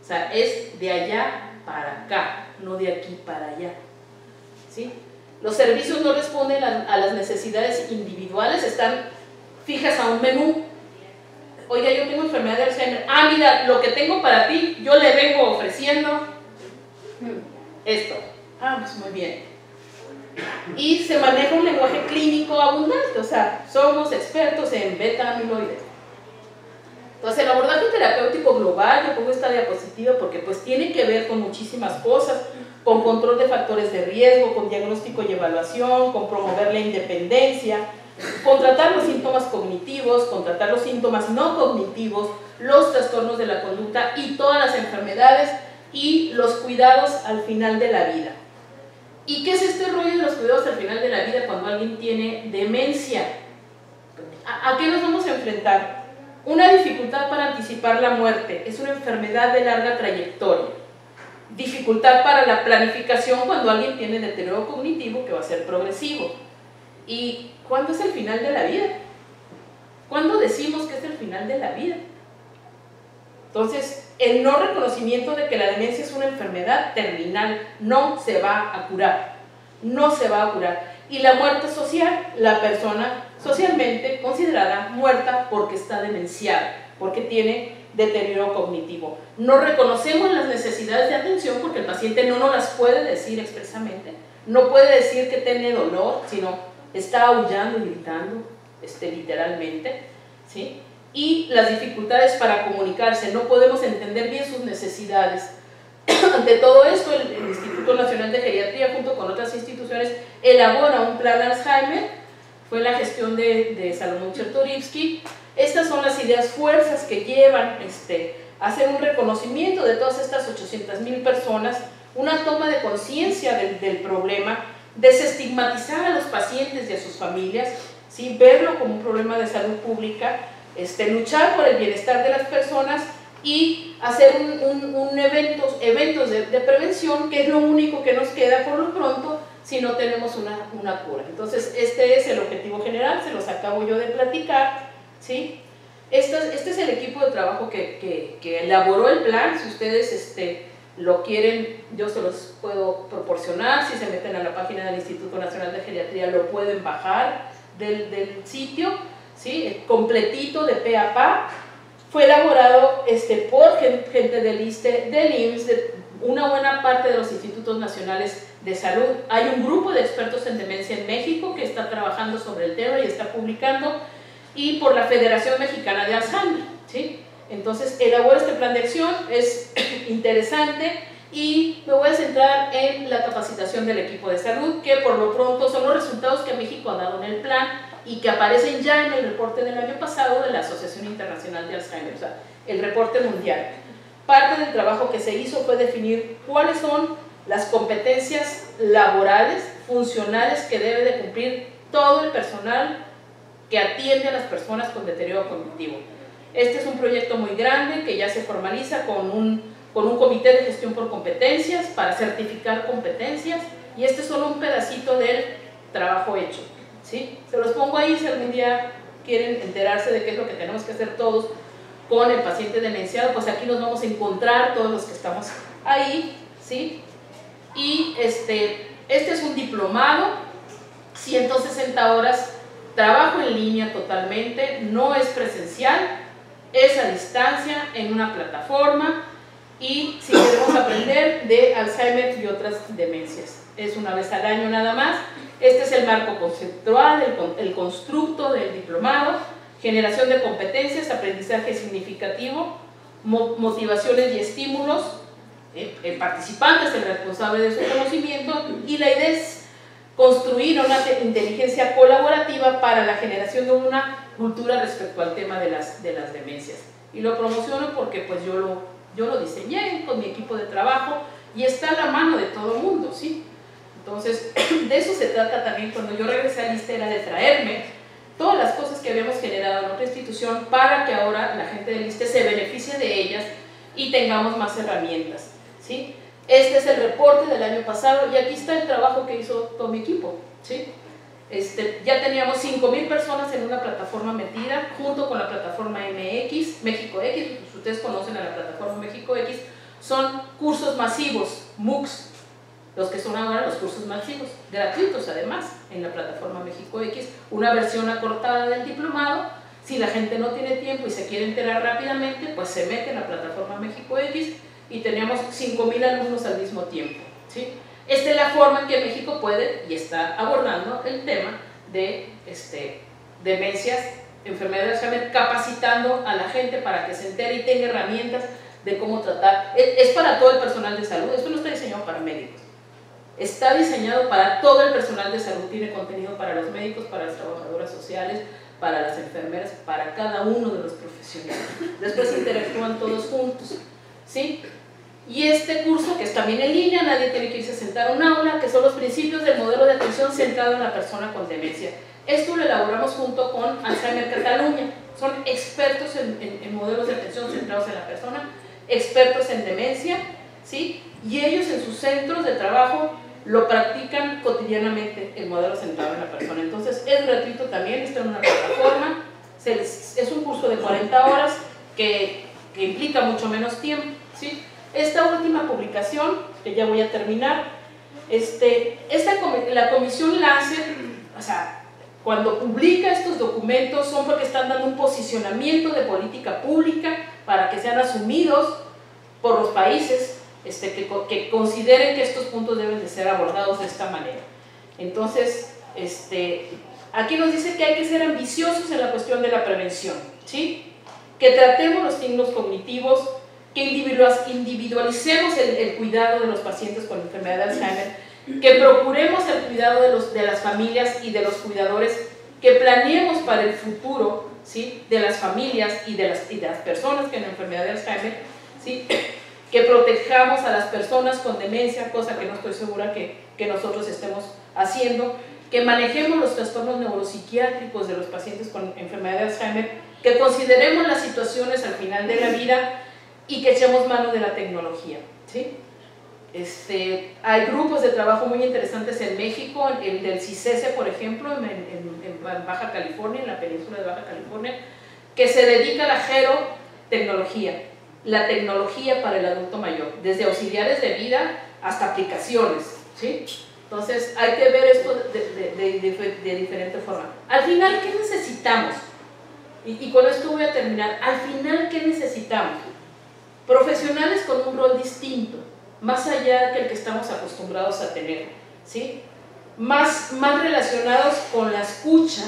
Speaker 2: o sea, es de allá para acá, no de aquí para allá, ¿sí? Los servicios no responden a las necesidades individuales, están fijas a un menú. Oiga, yo tengo enfermedad de Alzheimer. Ah, mira, lo que tengo para ti, yo le vengo ofreciendo esto. Ah, pues muy bien. Y se maneja un lenguaje clínico abundante, o sea, somos expertos en beta-amiloide. Entonces, el abordaje terapéutico global, yo pongo esta diapositiva porque pues tiene que ver con muchísimas cosas, con control de factores de riesgo, con diagnóstico y evaluación, con promover la independencia, con tratar los síntomas cognitivos, con tratar los síntomas no cognitivos, los trastornos de la conducta y todas las enfermedades y los cuidados al final de la vida. ¿Y qué es este rollo de los cuidados al final de la vida cuando alguien tiene demencia? ¿A qué nos vamos a enfrentar? Una dificultad para anticipar la muerte, es una enfermedad de larga trayectoria. Dificultad para la planificación cuando alguien tiene deterioro cognitivo que va a ser progresivo. ¿Y cuándo es el final de la vida? ¿Cuándo decimos que es el final de la vida? Entonces, el no reconocimiento de que la demencia es una enfermedad terminal no se va a curar, no se va a curar. Y la muerte social, la persona socialmente considerada muerta porque está demenciada, porque tiene deterioro cognitivo. No reconocemos las necesidades de atención porque el paciente no nos las puede decir expresamente, no puede decir que tiene dolor, sino está aullando y gritando, literalmente, ¿sí? Y las dificultades para comunicarse, no podemos entender bien sus necesidades. Ante todo esto, el Instituto Nacional de Geriatría, junto con otras instituciones, elabora un plan Alzheimer, fue la gestión de Salomón Chertorivsky. Estas son las ideas fuerzas que llevan a hacer un reconocimiento de todas estas 800,000 personas, una toma de conciencia del problema, desestigmatizar a los pacientes y a sus familias, ¿sí? Verlo como un problema de salud pública, luchar por el bienestar de las personas y hacer eventos de prevención, que es lo único que nos queda por lo pronto si no tenemos una cura. Entonces, este es el objetivo general, se los acabo yo de platicar, ¿sí? Este es el equipo de trabajo que elaboró el plan. Si ustedes lo quieren, yo se los puedo proporcionar. Si se meten a la página del Instituto Nacional de Geriatría, lo pueden bajar del sitio, ¿sí? Completito de pe a pa. Fue elaborado por gente del ISSSTE, del IMSS, de una buena parte de los institutos nacionales de salud. Hay un grupo de expertos en demencia en México que está trabajando sobre el tema y está publicando, y por la Federación Mexicana de Alzheimer, ¿sí? Entonces, elabora este plan de acción, es interesante, y me voy a centrar en la capacitación del equipo de salud, que por lo pronto son los resultados que México ha dado en el plan y que aparecen ya en el reporte del año pasado de la Asociación Internacional de Alzheimer, o sea, el reporte mundial. Parte del trabajo que se hizo fue definir cuáles son las competencias laborales, funcionales, que debe de cumplir todo el personal que atiende a las personas con deterioro cognitivo. Este es un proyecto muy grande que ya se formaliza con un comité de gestión por competencias para certificar competencias, y este es solo un pedacito del trabajo hecho, ¿sí? Se los pongo ahí si algún día quieren enterarse de qué es lo que tenemos que hacer todos con el paciente demenciado, pues aquí nos vamos a encontrar todos los que estamos ahí, ¿sí? Y este es un diplomado, 160 horas, trabajo en línea totalmente, no es presencial, es a distancia en una plataforma, y si queremos aprender de Alzheimer y otras demencias, es una vez al año nada más. Este es el marco conceptual, el constructo del diplomado: generación de competencias, aprendizaje significativo, motivaciones y estímulos. El participante es el responsable de su conocimiento, y la idea es construir una inteligencia colaborativa para la generación de una cultura respecto al tema de las demencias. Y lo promociono porque pues yo lo diseñé con mi equipo de trabajo y está a la mano de todo el mundo, ¿sí? Entonces, de eso se trata también. Cuando yo regresé al ISSSTE, era de traerme todas las cosas que habíamos generado en otra institución para que ahora la gente del ISSSTE se beneficie de ellas y tengamos más herramientas, ¿sí? Este es el reporte del año pasado y aquí está el trabajo que hizo todo mi equipo, ¿sí? Ya teníamos 5,000 personas en una plataforma metida, junto con la plataforma MX, México X. Pues ustedes conocen a la plataforma México X, son cursos masivos, MOOCs, los que son ahora los cursos masivos, gratuitos además, en la plataforma México X, una versión acortada del diplomado. Si la gente no tiene tiempo y se quiere enterar rápidamente, pues se mete en la plataforma México X y teníamos 5,000 alumnos al mismo tiempo, ¿sí? Esta es la forma en que México puede y está abordando el tema de demencias, enfermedades de Alzheimer, capacitando a la gente para que se entere y tenga herramientas de cómo tratar. Es para todo el personal de salud, esto no está diseñado para médicos, está diseñado para todo el personal de salud, tiene contenido para los médicos, para las trabajadoras sociales, para las enfermeras, para cada uno de los profesionales. Después interactúan todos juntos, ¿sí? Y este curso, que es también en línea, nadie tiene que irse a sentar a un aula, que son los principios del modelo de atención centrado en la persona con demencia. Esto lo elaboramos junto con Alzheimer Cataluña. Son expertos en modelos de atención centrados en la persona, expertos en demencia, ¿sí? Y ellos en sus centros de trabajo lo practican cotidianamente, el modelo centrado en la persona. Entonces es gratuito también, está en una plataforma, es un curso de 40 horas que implica mucho menos tiempo, ¿sí? Esta última publicación, que ya voy a terminar, la comisión la hace, o sea, cuando publica estos documentos son porque están dando un posicionamiento de política pública para que sean asumidos por los países que consideren que estos puntos deben de ser abordados de esta manera. Entonces, aquí nos dice que hay que ser ambiciosos en la cuestión de la prevención, ¿sí? Que tratemos los signos cognitivos, que individualicemos el cuidado de los pacientes con enfermedad de Alzheimer, que procuremos el cuidado de las familias y de los cuidadores, que planeemos para el futuro, ¿sí? De las familias y de las personas con enfermedad de Alzheimer, ¿sí? Que protejamos a las personas con demencia, cosa que no estoy segura que nosotros estemos haciendo, que manejemos los trastornos neuropsiquiátricos de los pacientes con enfermedad de Alzheimer, que consideremos las situaciones al final de la vida y que echemos mano de la tecnología, ¿sí? Hay grupos de trabajo muy interesantes en México, el del CICESE, por ejemplo, en Baja California, en la península de Baja California, que se dedica a la gerotecnología, la tecnología para el adulto mayor, desde auxiliares de vida hasta aplicaciones, ¿sí? Entonces hay que ver esto de diferente forma. Al final, ¿qué necesitamos? Y con esto voy a terminar. Al final, ¿qué necesitamos? Profesionales con un rol distinto, más allá que el que estamos acostumbrados a tener, ¿sí? Más relacionados con la escucha,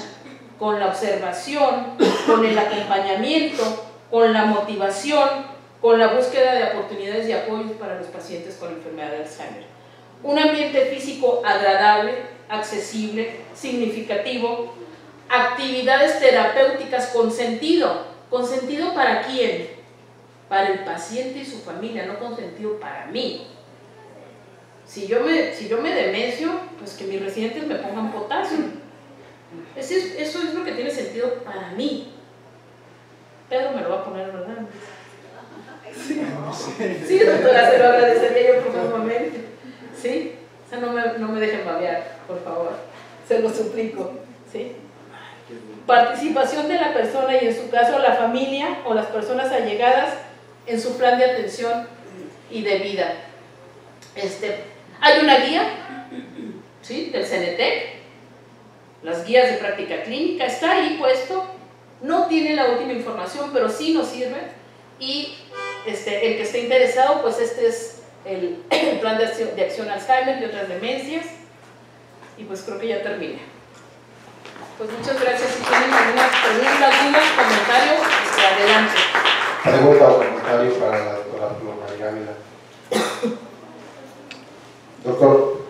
Speaker 2: con la observación, con el acompañamiento, con la motivación, con la búsqueda de oportunidades y apoyos para los pacientes con enfermedad de Alzheimer. Un ambiente físico agradable, accesible, significativo, actividades terapéuticas con sentido. ¿Con sentido para quién? Para el paciente y su familia, no con sentido para mí. Si yo me demencio, pues que mis residentes me pongan potasio. Eso es lo que tiene sentido para mí. Pedro me lo va a poner, ¿verdad? Sí, doctora, se lo agradecería yo profundamente. ¿Sí? O sea, no me dejen babear, por favor. Se lo suplico. ¿Sí? Participación de la persona y en su caso la familia o las personas allegadas en su plan de atención y de vida. Hay una guía, ¿sí? Del CENETEC, las guías de práctica clínica, está ahí puesto, no tiene la última información, pero sí nos sirve, y el que esté interesado, pues es el plan de acción Alzheimer y otras demencias, y pues creo que ya terminé. Pues muchas gracias. Si tienen algunas preguntas, dudas, comentarios, adelante.
Speaker 3: Pregunta o comentario para la doctora María Ávila. Doctor.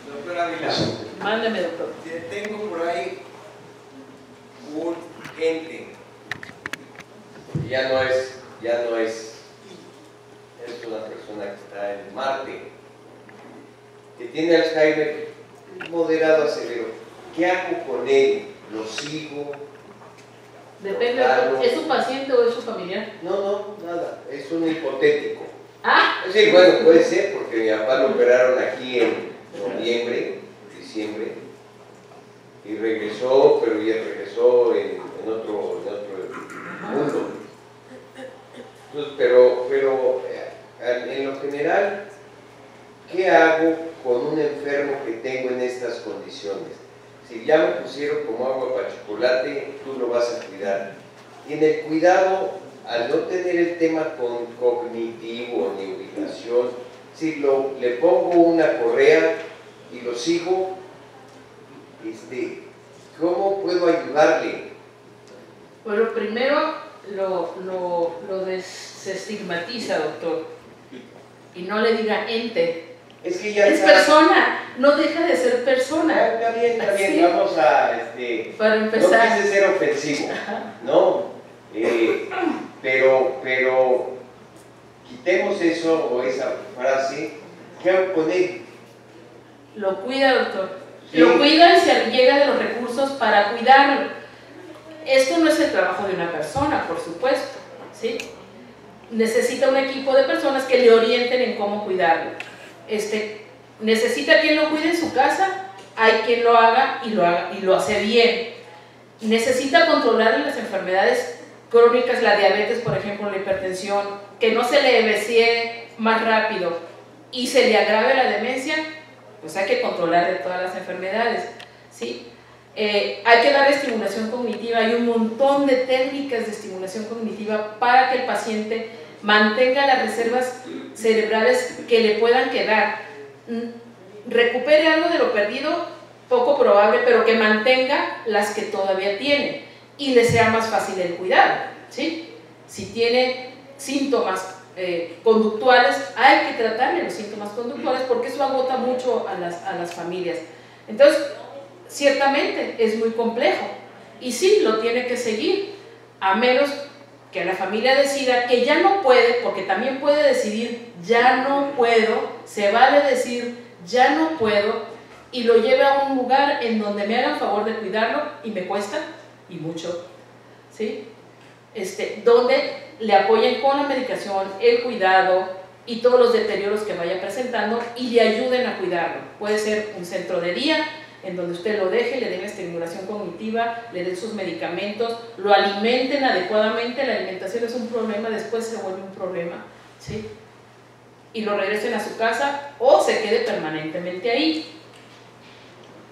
Speaker 4: Doctor Ávila.
Speaker 2: Mándeme, doctor.
Speaker 4: Tengo por ahí un ente. Ya no es una persona que está en Marte, que tiene Alzheimer moderado a severo. ¿Qué hago con él? ¿Lo sigo?
Speaker 2: Depende, ¿es su paciente o es su familiar?
Speaker 4: No, nada, es un hipotético.
Speaker 2: Ah.
Speaker 4: Sí, bueno, puede ser, porque mi papá lo operaron aquí en noviembre, diciembre, y regresó, pero ya regresó en otro mundo. Entonces, pero en lo general, ¿qué hago con un enfermo que tengo en estas condiciones? Si ya me pusieron como agua para chocolate, tú lo vas a cuidar. Y en el cuidado, al no tener el tema cognitivo ni ubicación, si le pongo una correa y lo sigo, ¿cómo puedo ayudarle?
Speaker 2: Bueno, primero lo desestigmatiza, doctor, y no le diga ente.
Speaker 4: Es que ya
Speaker 2: es persona, no deja de ser persona.
Speaker 4: Está bien,
Speaker 2: Sí.
Speaker 4: vamos a...
Speaker 2: Para empezar.
Speaker 4: No quise ser ofensivo, ¿no? Pero quitemos eso o esa frase. ¿Qué hago con él?
Speaker 2: Lo cuida, doctor.
Speaker 4: Sí.
Speaker 2: Lo cuida y se llega de los recursos para cuidarlo. Esto no es el trabajo de una persona, por supuesto, ¿sí? Necesita un equipo de personas que le orienten en cómo cuidarlo. Necesita quien lo cuide en su casa, hay quien lo haga y lo hace bien. Necesita controlar las enfermedades crónicas, la diabetes, por ejemplo, la hipertensión, que no se le vacíe más rápido y se le agrave la demencia, pues hay que controlar de todas las enfermedades, ¿sí? Hay que dar estimulación cognitiva, hay un montón de técnicas de estimulación cognitiva para que el paciente mantenga las reservas cerebrales que le puedan quedar, recupere algo de lo perdido, poco probable, pero que mantenga las que todavía tiene y le sea más fácil el cuidado, ¿sí? Si tiene síntomas conductuales, hay que tratarle los síntomas conductuales porque eso agota mucho a las familias. Entonces, ciertamente es muy complejo y sí, lo tiene que seguir, a menos que la familia decida que ya no puede, porque también puede decidir ya no puedo, se vale decir ya no puedo, y lo lleve a un lugar en donde me hagan favor de cuidarlo y me cuesta, y mucho, ¿sí? Donde le apoyen con la medicación, el cuidado y todos los deterioros que vaya presentando y le ayuden a cuidarlo. Puede ser un centro de día en donde usted lo deje, le den estimulación cognitiva, le den sus medicamentos, lo alimenten adecuadamente. La alimentación es un problema, después se vuelve un problema, ¿sí? Y lo regresen a su casa o se quede permanentemente ahí,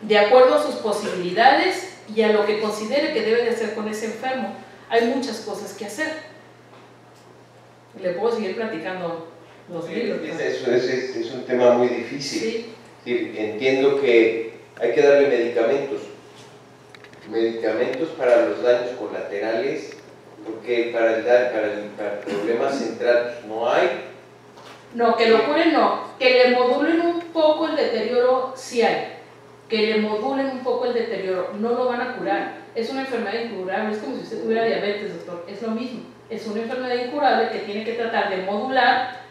Speaker 2: de acuerdo a sus posibilidades y a lo que considere que debe de hacer con ese enfermo. Hay muchas cosas que hacer. Le puedo seguir platicando los libros.
Speaker 4: Es un tema muy difícil.
Speaker 2: Sí.
Speaker 4: Sí, entiendo que hay que darle medicamentos para los daños colaterales, porque para el problema central no hay.
Speaker 2: No, que lo curen no, que le modulen un poco el deterioro sí hay, que le modulen un poco el deterioro, no lo van a curar, es una enfermedad incurable, es como si usted tuviera diabetes, doctor, es lo mismo, es una enfermedad incurable que tiene que tratar de modular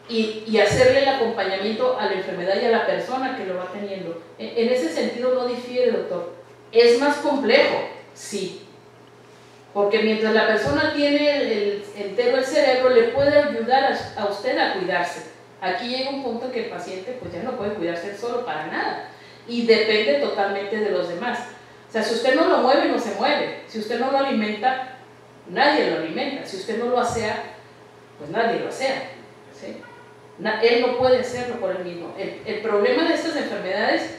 Speaker 2: y hacerle el acompañamiento a la enfermedad y a la persona que lo va teniendo. En ese sentido no difiere, doctor, es más complejo, sí, porque mientras la persona tiene entero el cerebro, le puede ayudar a usted a cuidarse. Aquí llega un punto en que el paciente pues ya no puede cuidarse él solo para nada y depende totalmente de los demás. O sea, si usted no lo mueve, no se mueve. Si usted no lo alimenta, nadie lo alimenta. Si usted no lo asea, pues nadie lo asea, ¿sí? Él no puede hacerlo por él mismo. El problema de estas enfermedades,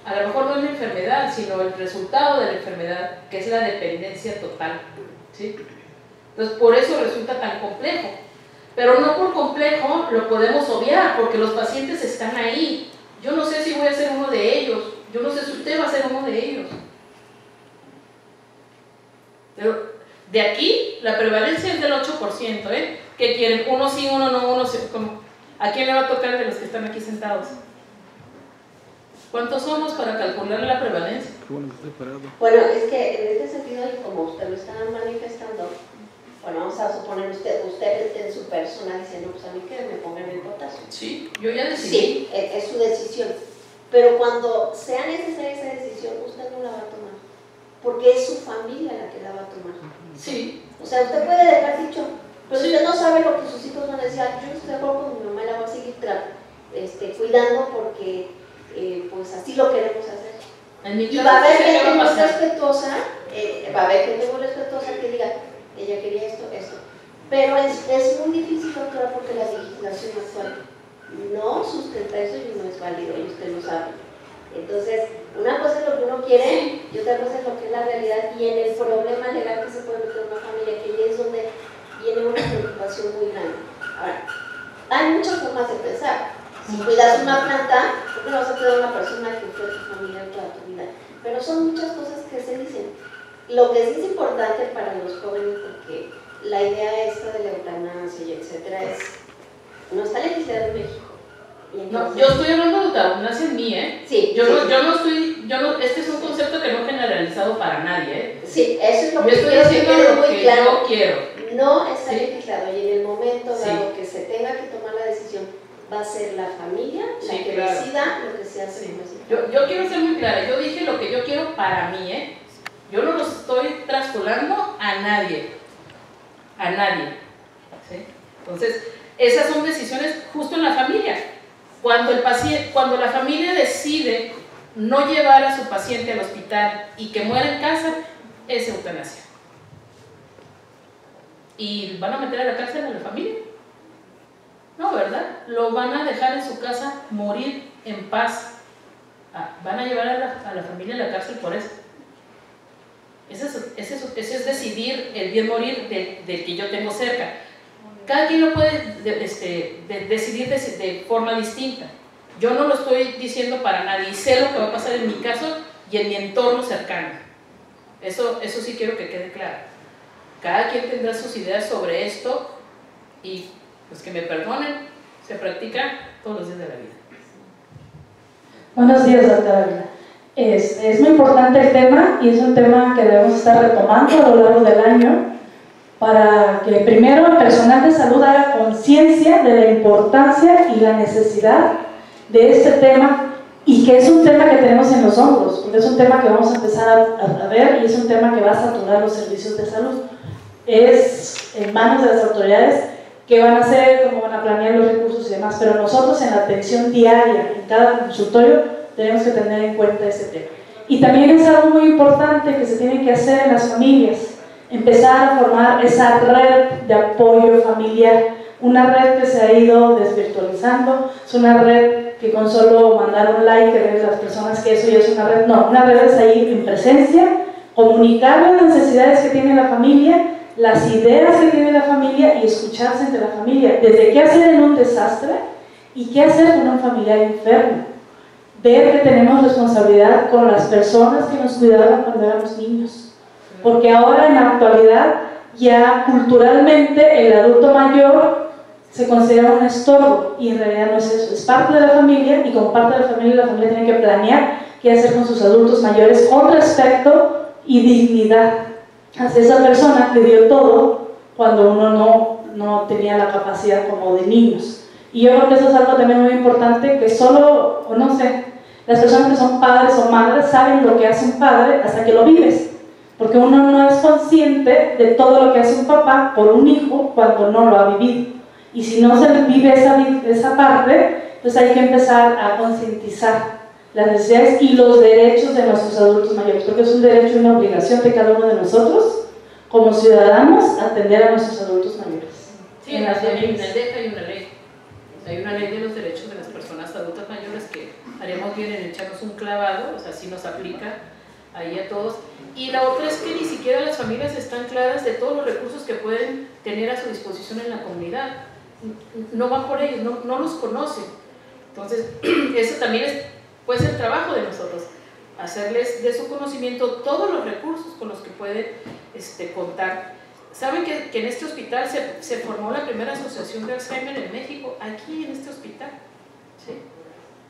Speaker 2: a lo mejor no es la enfermedad, sino el resultado de la enfermedad, que es la dependencia total, ¿sí? Entonces, por eso resulta tan complejo. Pero no por complejo lo podemos obviar, porque los pacientes están ahí. Yo no sé si voy a ser uno de ellos, yo no sé si usted va a ser uno de ellos. Pero de aquí, la prevalencia es del 8%, ¿eh? ¿Qué quieren? Uno sí, uno no, uno sí. ¿A quién le va a tocar de los que están aquí sentados? ¿Cuántos somos para calcular la prevalencia?
Speaker 5: Bueno, es que en este sentido, como usted lo está manifestando, bueno, vamos a suponer usted en su persona diciendo, pues a mí que me pongan el potasio.
Speaker 2: Sí, yo ya decidí.
Speaker 5: Sí, es su decisión. Pero cuando sea necesaria esa decisión, usted no la va a tomar. Porque es su familia la que la va a tomar.
Speaker 2: Sí.
Speaker 5: O sea, usted puede dejar dicho, pero
Speaker 2: Sí.
Speaker 5: usted no sabe lo que sus hijos van a decir. Yo estoy de acuerdo con mi mamá, la voy a seguir cuidando porque pues así lo queremos hacer.
Speaker 2: En mi
Speaker 5: Y
Speaker 2: caso,
Speaker 5: va a haber
Speaker 2: sí sé qué
Speaker 5: gente
Speaker 2: va a
Speaker 5: muy
Speaker 2: pasar.
Speaker 5: respetuosa, que diga, ella quería esto. Pero es muy difícil, doctora, porque la legislación actual no sustenta eso y no es válido, y usted lo sabe. Entonces, una cosa es lo que uno quiere y otra cosa es lo que es la realidad, y en el problema legal que se puede meter una familia, que ahí es donde viene una preocupación muy grande. Ahora, hay muchas formas de pensar. Si cuidas una planta, ¿por qué no vas a cuidar a una persona que fue tu familia toda tu vida? Pero son muchas cosas que se dicen. Lo que sí es importante para los jóvenes, porque la idea esta de la eutanasia y etcétera no está legislada en México.
Speaker 2: No, yo estoy hablando de eutanasia en mí, ¿eh?
Speaker 5: Sí,
Speaker 2: yo no, este es un concepto que no he generalizado para nadie, ¿eh?
Speaker 5: Sí, eso es lo
Speaker 2: Yo
Speaker 5: que
Speaker 2: estoy
Speaker 5: quiero que
Speaker 2: diciendo
Speaker 5: quede
Speaker 2: lo
Speaker 5: muy
Speaker 2: que
Speaker 5: claro.
Speaker 2: yo quiero.
Speaker 5: No está
Speaker 2: Sí.
Speaker 5: legislado, y en el momento dado
Speaker 2: Sí.
Speaker 5: que se tenga que tomar la decisión, va a ser la familia la
Speaker 2: Sí,
Speaker 5: que
Speaker 2: claro.
Speaker 5: decida lo que se hace.
Speaker 2: Sí.
Speaker 5: con ese hijo.
Speaker 2: Yo quiero ser muy clara, yo dije lo que yo quiero para mí, ¿eh? Yo no lo estoy trascolando a nadie, ¿sí? Entonces, esas son decisiones justo en la familia. Cuando la familia decide no llevar a su paciente al hospital y que muera en casa, es eutanasia. ¿Y van a meter a la cárcel a la familia? No, ¿verdad? Lo van a dejar en su casa morir en paz. Van a llevar a la familia a la cárcel por eso. Ese es decidir el bien morir del que yo tengo cerca. Cada quien lo puede decidir de forma distinta. Yo no lo estoy diciendo para nadie, sé lo que va a pasar en mi caso y en mi entorno cercano. Eso sí quiero que quede claro. Cada quien tendrá sus ideas sobre esto y pues que me perdonen, se practica todos los días de la vida.
Speaker 6: Buenos días, doctora Ávila. Es muy importante el tema y es un tema que debemos estar retomando a lo largo del año para que primero el personal de salud haga conciencia de la importancia y la necesidad de este tema, y que es un tema que tenemos en los hombros, porque es un tema que vamos a empezar a ver y es un tema que va a saturar los servicios de salud. Es en manos de las autoridades qué van a hacer, cómo van a planear los recursos y demás, pero nosotros en la atención diaria, en cada consultorio, tenemos que tener en cuenta ese tema. Y también es algo muy importante que se tiene que hacer en las familias, empezar a formar esa red de apoyo familiar, una red que se ha ido desvirtualizando, es una red que con solo mandar un like que ven las personas que eso ya es una red, no, una red es ahí en presencia, comunicar las necesidades que tiene la familia, las ideas que tiene la familia y escucharse entre la familia, desde qué hacer en un desastre y qué hacer con un familiar enfermo. Ver que tenemos responsabilidad con las personas que nos cuidaban cuando éramos niños, porque ahora en la actualidad ya culturalmente el adulto mayor se considera un estorbo y en realidad no es eso, es parte de la familia y como parte de la familia tiene que planear qué hacer con sus adultos mayores con respeto y dignidad hacia esa persona que dio todo cuando uno no tenía la capacidad como de niños. Y yo creo que eso es algo también muy importante, que solo, o no sé, las personas que son padres o madres saben lo que hace un padre hasta que lo vives, porque uno no es consciente de todo lo que hace un papá por un hijo cuando no lo ha vivido. Y si no se vive esa parte, pues hay que empezar a concientizar las necesidades y los derechos de nuestros adultos mayores, porque es un derecho y una obligación de cada uno de nosotros, como ciudadanos, atender a nuestros adultos mayores.
Speaker 2: Sí, en el DF hay una ley. Hay una ley de los derechos de las personas adultas mayores que haríamos bien en echarnos un clavado, o sea, sí nos aplica ahí a todos. Y la otra es que ni siquiera las familias están claras de todos los recursos que pueden tener a su disposición en la comunidad. No van por ellos, no los conocen. Entonces, eso también puede ser trabajo de nosotros, hacerles de su conocimiento todos los recursos con los que pueden contar. ¿Saben que en este hospital se formó la primera asociación de Alzheimer en México? Aquí en este hospital, ¿sí?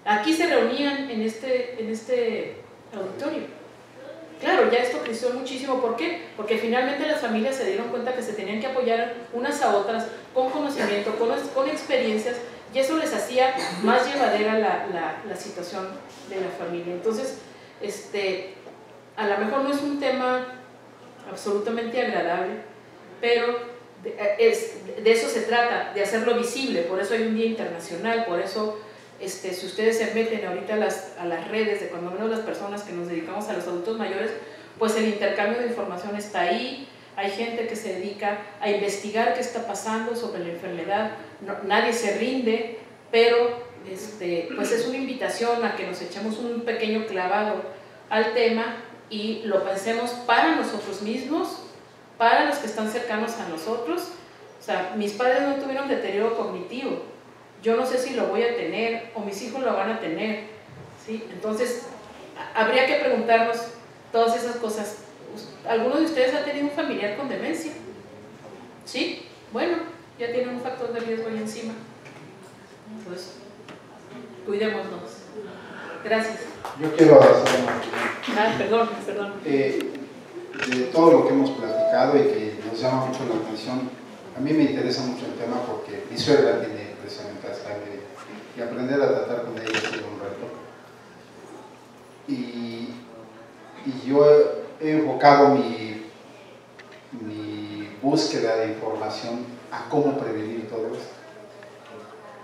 Speaker 2: Aquí se reunían en este auditorio. Claro, ya esto creció muchísimo. ¿Por qué? Porque finalmente las familias se dieron cuenta que se tenían que apoyar unas a otras con conocimiento, con experiencias, y eso les hacía más llevadera la situación de la familia. Entonces, a lo mejor no es un tema absolutamente agradable, pero de eso se trata, de hacerlo visible. Por eso hay un día internacional, por eso Si ustedes se meten ahorita a las redes, de cuando menos las personas que nos dedicamos a los adultos mayores, pues el intercambio de información está ahí. Hay gente que se dedica a investigar qué está pasando sobre la enfermedad. Nadie se rinde, pero pues es una invitación a que nos echemos un pequeño clavado al tema y lo pensemos para nosotros mismos, para los que están cercanos a nosotros. O sea, mis padres no tuvieron deterioro cognitivo, yo no sé si lo voy a tener o mis hijos lo van a tener, ¿sí? Entonces habría que preguntarnos todas esas cosas. ¿Alguno de ustedes ha tenido un familiar con demencia? ¿Sí? Bueno, ya tienen un factor de riesgo ahí encima. Entonces, cuidémonos. Gracias.
Speaker 1: Yo quiero hacer una
Speaker 2: Perdón.
Speaker 1: de todo lo que hemos platicado y que nos llama mucho la atención. A mí me interesa mucho el tema porque mi suegra tiene precisamente Alzheimer y aprender a tratar con ella ha sido un reto. Y yo he enfocado mi búsqueda de información a cómo prevenir todo esto.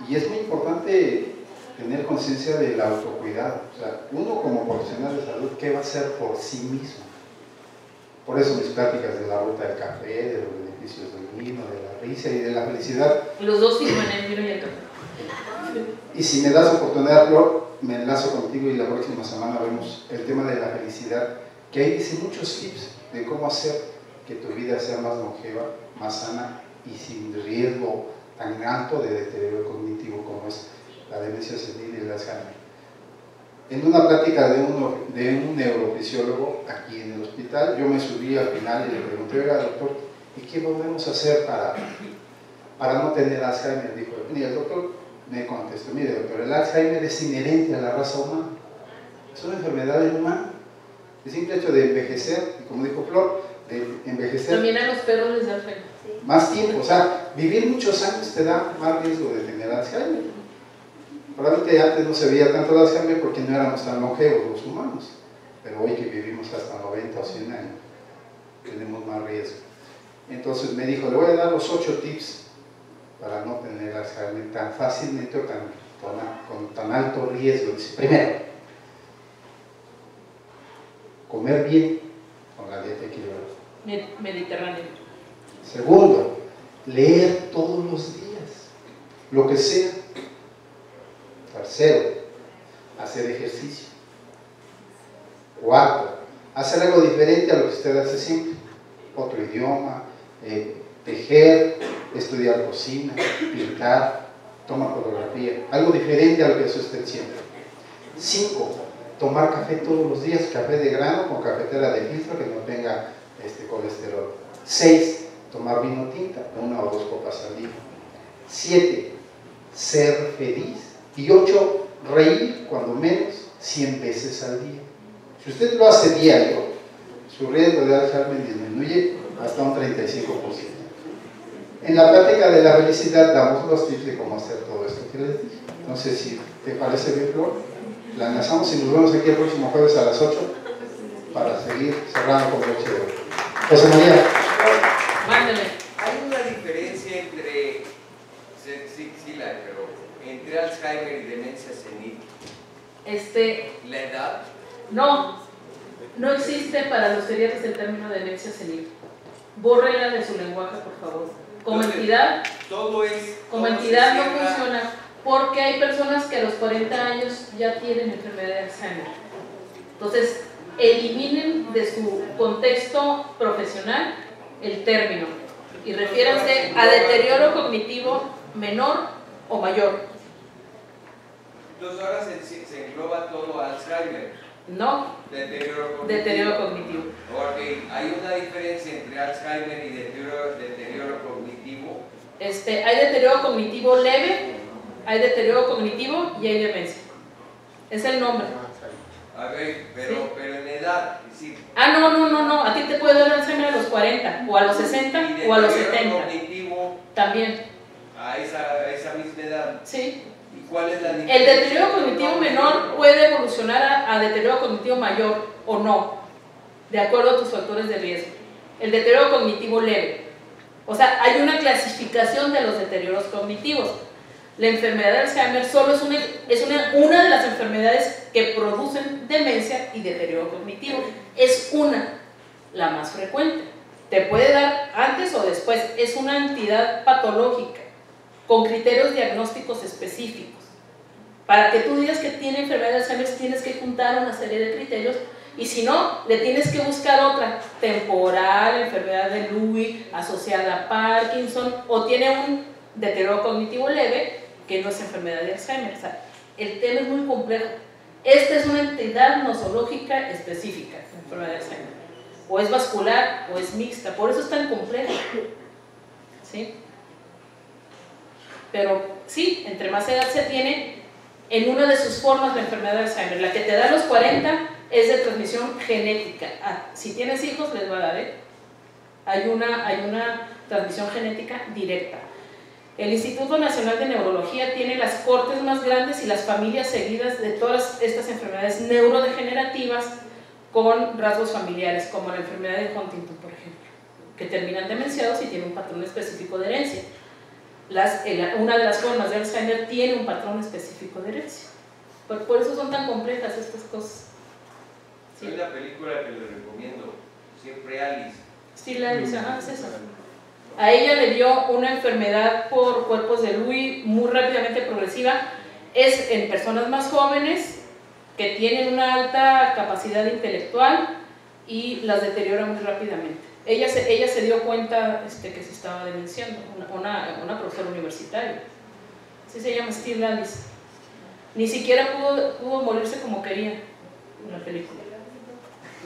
Speaker 1: Y es muy importante tener conciencia del autocuidado. O sea, uno como profesional de salud, ¿qué va a hacer por sí mismo? Por eso mis pláticas de la ruta del café, de los beneficios del vino, de la risa y de la felicidad.
Speaker 2: Los dos sirven el vino y el café.
Speaker 1: Y si me das oportunidad, Flor, me enlazo contigo y la próxima semana vemos el tema de la felicidad, que ahí dice muchos tips de cómo hacer que tu vida sea más longeva, más sana y sin riesgo tan alto de deterioro cognitivo como es la demencia senil y el Alzheimer. En una plática de un neurofisiólogo aquí en el hospital, yo me subí al final y le pregunté, oiga, doctor, ¿y qué podemos hacer para no tener Alzheimer? Dijo, y el doctor me contestó, mire doctor, el Alzheimer es inherente a la raza humana, es una enfermedad humana. El simple hecho de envejecer, y como dijo Flor, de envejecer
Speaker 2: también a los perros les da Alzheimer.
Speaker 1: Más tiempo, o sea, vivir muchos años te da más riesgo de tener Alzheimer. Probablemente antes no se veía tanto el Alzheimer porque no éramos tan longevos los humanos, pero hoy que vivimos hasta 90 o 100 años, tenemos más riesgo. Entonces me dijo, le voy a dar los 8 tips para no tener Alzheimer tan fácilmente o con tan alto riesgo. Dice, primero, comer bien con la dieta equilibrada.
Speaker 2: Mediterráneo.
Speaker 1: Segundo, leer todos los días, lo que sea. Tercero, hacer ejercicio. Cuarto, hacer algo diferente a lo que usted hace siempre. Otro idioma, tejer, estudiar cocina, pintar, tomar fotografía. Algo diferente a lo que hace usted siempre. 5, tomar café todos los días, café de grano con cafetera de filtro que no tenga colesterol. 6, tomar vino tinta, 1 o 2 copas al día. 7, ser feliz. Y 8, reír cuando menos 100 veces al día. Si usted lo hace diario, su riesgo de Alzheimer disminuye hasta un 35%. En la plática de la felicidad damos los tips de cómo hacer todo esto que les dije. No sé si te parece bien, Flor. La enlazamos y nos vemos aquí el próximo jueves a las 8 para seguir cerrando con broche de oro. José María.
Speaker 2: Mándale.
Speaker 4: Hay una diferencia entre, sí la hay, pero entre Alzheimer y demencia senil. ¿La edad?
Speaker 2: No existe para los geriatras el término de demencia senil. Bórrenla de su lenguaje, por favor. Como entidad, como entidad no funciona, porque hay personas que a los 40 años ya tienen enfermedad de Alzheimer. Entonces, eliminen de su contexto profesional el término y refiéranse a deterioro cognitivo menor o mayor.
Speaker 4: Entonces ahora se engloba todo Alzheimer.
Speaker 2: No, deterioro cognitivo.
Speaker 4: Ok, hay una diferencia entre Alzheimer y deterioro cognitivo.
Speaker 2: Hay deterioro cognitivo leve, hay deterioro cognitivo y hay demencia. Es el nombre.
Speaker 4: A ver, pero en edad, sí.
Speaker 2: No. A ti te puede dar Alzheimer a los 40, o a los 60, o a los 70.
Speaker 4: Cognitivo
Speaker 2: También.
Speaker 4: a esa misma edad.
Speaker 2: Sí.
Speaker 4: ¿Y cuál es la diferencia?
Speaker 2: El deterioro cognitivo menor puede evolucionar a deterioro cognitivo mayor o no, de acuerdo a tus factores de riesgo. El deterioro cognitivo leve. O sea, hay una clasificación de los deterioros cognitivos. La enfermedad de Alzheimer solo es una de las enfermedades que producen demencia y deterioro cognitivo. Es la más frecuente. Te puede dar antes o después. Es una entidad patológica con criterios diagnósticos específicos. Para que tú digas que tiene enfermedad de Alzheimer tienes que juntar una serie de criterios, y si no, le tienes que buscar otra, temporal, enfermedad de Lewy, asociada a Parkinson, o tiene un deterioro cognitivo leve, que no es enfermedad de Alzheimer. O sea, el tema es muy complejo. Esta es una entidad nosológica específica, la enfermedad de Alzheimer. O es vascular o es mixta, por eso es tan compleja. ¿Sí? Pero sí, entre más edad se tiene, en una de sus formas la enfermedad de Alzheimer, la que te da a los 40 es de transmisión genética. Si tienes hijos les va a dar, hay una transmisión genética directa. El Instituto Nacional de Neurología tiene las cortes más grandes y las familias seguidas de todas estas enfermedades neurodegenerativas con rasgos familiares, como la enfermedad de Huntington, por ejemplo, que terminan demenciados y tienen un patrón específico de herencia. Una de las formas de Alzheimer tiene un patrón específico de herencia. Por eso son tan complejas estas cosas.
Speaker 4: Sí. Hay una película que les recomiendo, Siempre Alice.
Speaker 2: Sí, Alice, es esa. A ella le dio una enfermedad por cuerpos de Lewy muy rápidamente progresiva. Es en personas más jóvenes que tienen una alta capacidad intelectual y las deteriora muy rápidamente. Ella se dio cuenta que se estaba demenciando, una profesora universitaria. Así se llama, Steve Alice. Ni siquiera pudo morirse como quería en la película.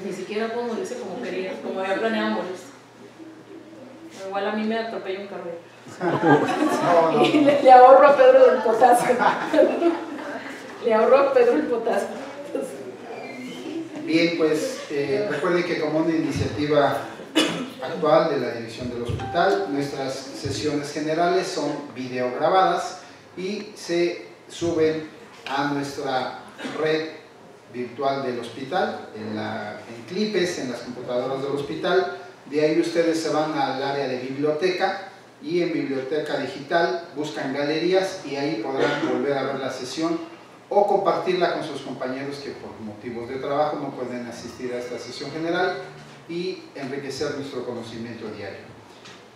Speaker 2: Ni siquiera pudo morirse como quería, como había planeado morirse. Igual a mí me atropella un carro. Y le ahorro a Pedro del potasio. Le ahorro a Pedro el potasio.
Speaker 1: Bien, pues recuerden que como una iniciativa actual de la dirección del hospital, nuestras sesiones generales son videograbadas y se suben a nuestra red virtual del hospital, en clipes, en las computadoras del hospital. De ahí ustedes se van al área de biblioteca y en biblioteca digital buscan galerías y ahí podrán volver a ver la sesión o compartirla con sus compañeros que por motivos de trabajo no pueden asistir a esta sesión general y enriquecer nuestro conocimiento diario.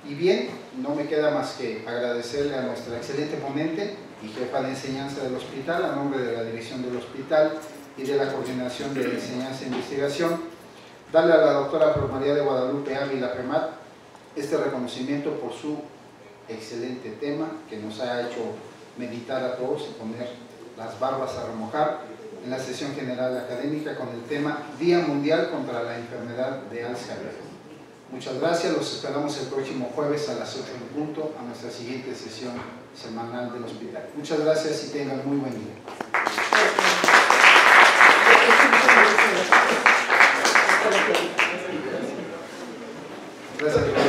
Speaker 1: Y bien, no me queda más que agradecerle a nuestra excelente ponente y jefa de enseñanza del hospital, a nombre de la dirección del hospital y de la coordinación de enseñanza e investigación, darle a la doctora Flor María de Guadalupe Ávila Pemat este reconocimiento por su excelente tema que nos ha hecho meditar a todos y poner las barbas a remojar en la sesión general académica con el tema Día Mundial contra la Enfermedad de Alzheimer. Muchas gracias, los esperamos el próximo jueves a las 8 en punto a nuestra siguiente sesión semanal del hospital. Muchas gracias y tengan muy buen día. Gracias.